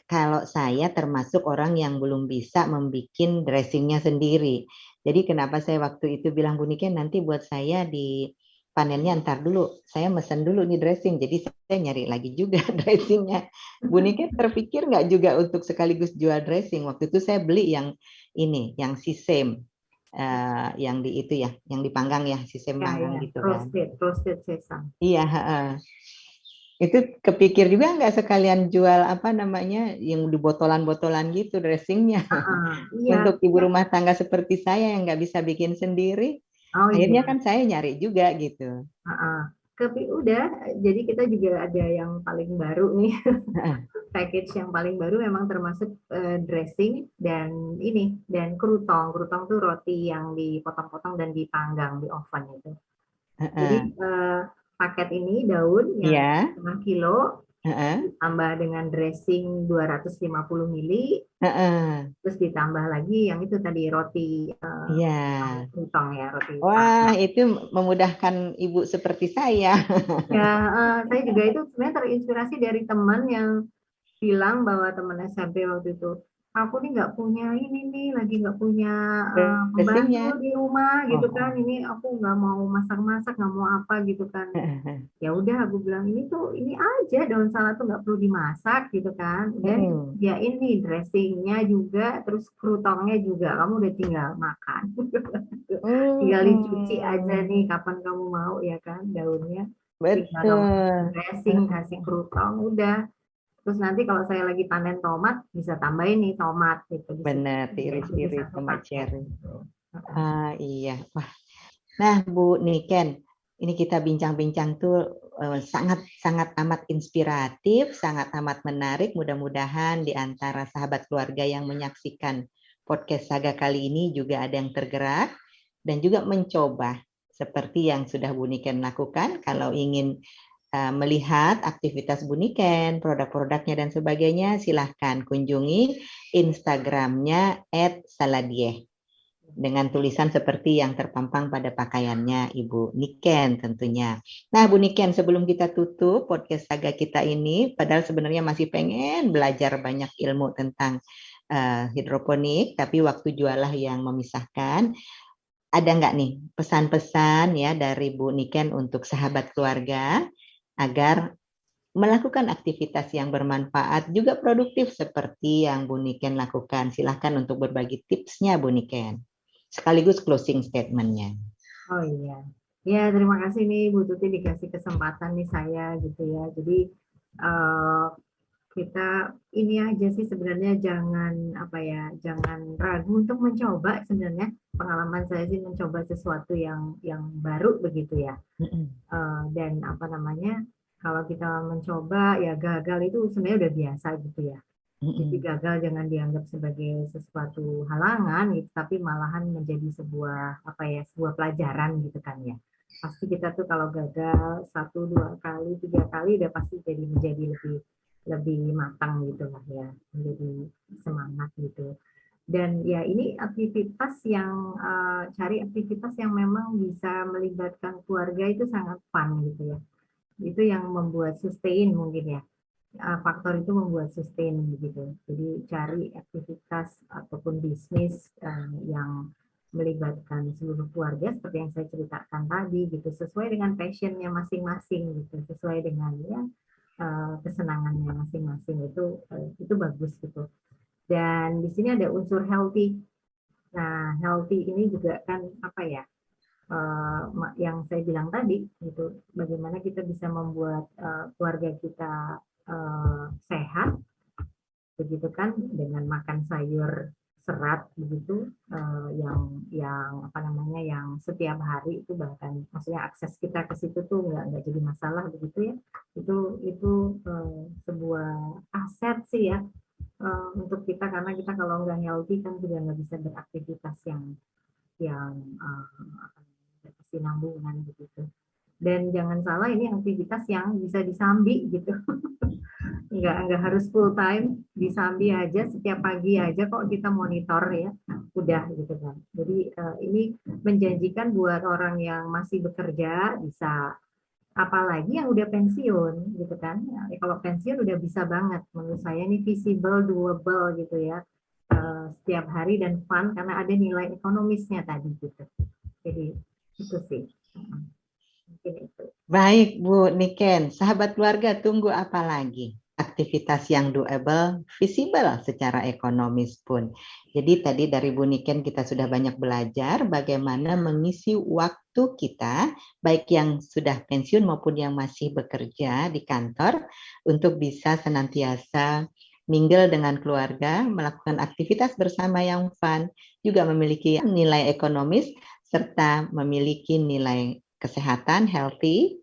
kalau saya termasuk orang yang belum bisa membuat dressingnya sendiri. Jadi kenapa saya waktu itu bilang Bu Niken nanti buat saya di panennya ntar dulu, saya mesen dulu nih dressing. Jadi saya nyari lagi juga dressingnya. Bu Niken terpikir nggak juga untuk sekaligus jual dressing? Waktu itu saya beli yang ini, yang sisem, yang di itu ya, yang dipanggang ya, sisem ya panggang ya gitu kan. roasted sesame. Iya, heeh. Itu kepikir juga nggak sekalian jual apa namanya yang di botolan-botolan gitu dressingnya Iya untuk ibu iya. rumah tangga seperti saya yang nggak bisa bikin sendiri. Oh Akhirnya iya. kan saya nyari juga gitu. Heeh. Tapi udah, jadi kita juga ada yang paling baru nih, Heeh, package yang paling baru memang termasuk dressing dan ini dan krutong. Krutong tuh roti yang dipotong-potong dan dipanggang di oven itu. Jadi heeh. paket ini daun yang Iya, 5 kilo heeh, ditambah dengan dressing 250 mili, heeh. terus ditambah lagi yang itu tadi roti Iya. krutong ya, roti Wah, panggang. itu memudahkan ibu seperti saya. Ya, saya juga itu sebenarnya terinspirasi dari teman yang bilang bahwa teman SMP waktu itu, aku nih nggak punya ini nih, lagi nggak punya pembantu Dressingnya. di rumah Oh, gitu kan, oh. ini aku nggak mau masak-masak, nggak mau apa gitu kan. Ya udah, aku bilang ini tuh ini aja daun salad tuh nggak perlu dimasak gitu kan, dan Mm-mm. ya ini dressingnya juga, terus krutongnya juga, kamu udah tinggal makan, tinggal dicuci aja nih Mm-mm. kapan kamu mau ya kan daunnya, tinggal kamu kasih Betul. dressing, kasih krutong, udah Terus nanti kalau saya lagi panen tomat, bisa tambahin nih tomat gitu di situ. Benar, Jadi diiris-iris satu tomat paket cherry. gitu. Iya. Wah. Nah, Bu Niken, ini kita bincang-bincang tuh sangat amat inspiratif, sangat amat menarik. Mudah-mudahan di antara sahabat keluarga yang menyaksikan podcast Saga kali ini juga ada yang tergerak dan juga mencoba seperti yang sudah Bu Niken lakukan. Kalau ingin melihat aktivitas Bu Niken, produk-produknya dan sebagainya, silahkan kunjungi Instagramnya @saladieh dengan tulisan seperti yang terpampang pada pakaiannya Ibu Niken tentunya. Nah, Bu Niken, sebelum kita tutup podcast Saga kita ini, padahal sebenarnya masih pengen belajar banyak ilmu tentang hidroponik, tapi waktu jualah yang memisahkan. Ada nggak nih pesan-pesan ya dari Bu Niken untuk sahabat keluarga agar melakukan aktivitas yang bermanfaat juga produktif seperti yang Bu Niken lakukan? Silahkan untuk berbagi tipsnya Bu Niken. Sekaligus closing statement-nya. Oh iya. Ya, terima kasih nih Bu Tuti dikasih kesempatan nih saya gitu ya. Jadi eh, kita ini aja sih sebenarnya jangan apa ya, jangan ragu untuk mencoba sebenarnya. Pengalaman saya sih mencoba sesuatu yang baru begitu ya. Dan apa namanya? Kalau kita mencoba ya gagal itu sebenarnya udah biasa gitu ya. Jadi gagal jangan dianggap sebagai sesuatu halangan gitu, tapi malahan menjadi sebuah apa ya, sebuah pelajaran gitu kan ya. Pasti kita tuh kalau gagal satu dua kali tiga kali udah pasti jadi menjadi lebih lebih matang gitu lah ya, menjadi semangat gitu. Dan ya ini aktivitas yang cari aktivitas yang memang bisa melibatkan keluarga itu sangat fun gitu ya. Itu yang membuat sustain mungkin ya, faktor itu membuat sustain begitu. Jadi cari aktivitas ataupun bisnis yang melibatkan seluruh keluarga seperti yang saya ceritakan tadi gitu, sesuai dengan passionnya masing-masing gitu, sesuai dengan ya kesenangannya masing-masing itu bagus gitu. Dan di sini ada unsur healthy. Nah, healthy ini juga kan apa ya? Yang saya bilang tadi gitu, bagaimana kita bisa membuat keluarga kita sehat begitu kan dengan makan sayur serat begitu, yang apa namanya yang setiap hari itu, bahkan maksudnya akses kita ke situ tuh nggak jadi masalah begitu ya. Itu sebuah aset sih ya, untuk kita, karena kita kalau nggak healthy kan juga nggak bisa beraktivitas yang berkesinambungan begitu. Dan jangan salah, ini aktivitas yang bisa disambi gitu. Nggak harus full time, disambi aja setiap pagi aja kok kita monitor ya, udah gitu kan. Jadi ini menjanjikan buat orang yang masih bekerja bisa, apalagi yang udah pensiun gitu kan. Ya, kalau pensiun udah bisa banget menurut saya, ini visible, doable gitu ya. Setiap hari dan fun karena ada nilai ekonomisnya tadi gitu. Jadi itu sih. Mungkin itu. Baik, Bu Niken. Sahabat keluarga, tunggu apa lagi? Aktivitas yang doable, visible secara ekonomis pun. Jadi tadi dari Bu Niken kita sudah banyak belajar bagaimana mengisi waktu kita, baik yang sudah pensiun maupun yang masih bekerja di kantor, untuk bisa senantiasa mingle dengan keluarga, melakukan aktivitas bersama yang fun, juga memiliki nilai ekonomis, serta memiliki nilai kesehatan, healthy.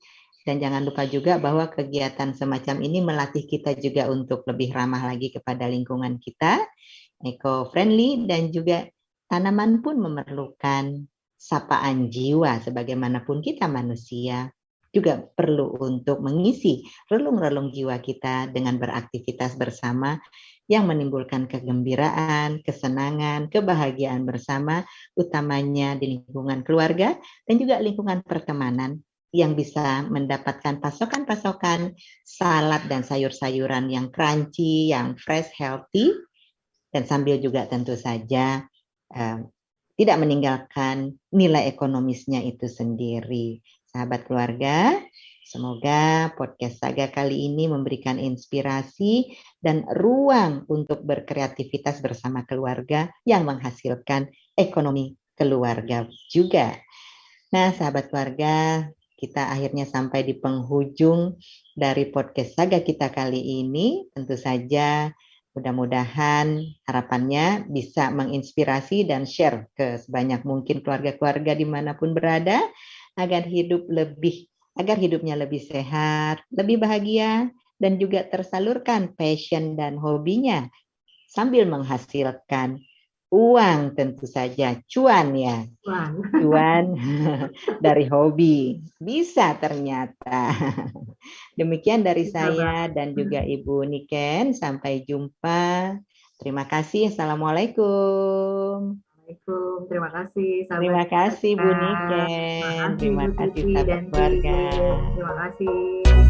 Dan jangan lupa juga bahwa kegiatan semacam ini melatih kita juga untuk lebih ramah lagi kepada lingkungan kita, eco-friendly, dan juga tanaman pun memerlukan sapaan jiwa sebagaimanapun kita manusia juga perlu untuk mengisi relung-relung jiwa kita dengan beraktivitas bersama yang menimbulkan kegembiraan, kesenangan, kebahagiaan bersama, utamanya di lingkungan keluarga dan juga lingkungan pertemanan, yang bisa mendapatkan pasokan-pasokan salad dan sayur-sayuran yang crunchy, yang fresh, healthy, dan sambil juga tentu saja tidak meninggalkan nilai ekonomisnya itu sendiri. Sahabat keluarga, semoga podcast Saga kali ini memberikan inspirasi dan ruang untuk berkreativitas bersama keluarga yang menghasilkan ekonomi keluarga juga. Nah, sahabat keluarga, kita akhirnya sampai di penghujung dari podcast Saga kita kali ini. Tentu saja mudah-mudahan harapannya bisa menginspirasi dan share ke sebanyak mungkin keluarga-keluarga dimanapun berada agar hidupnya lebih sehat, lebih bahagia, dan juga tersalurkan passion dan hobinya sambil menghasilkan uang tentu saja, cuan ya, cuan dari hobi. Bisa ternyata. Demikian dari saya dan juga Ibu Niken. Sampai jumpa. Terima kasih. Assalamualaikum. Terima kasih. Terima kasih Bu Niken. Terima kasih sahabat keluarga. Terima kasih.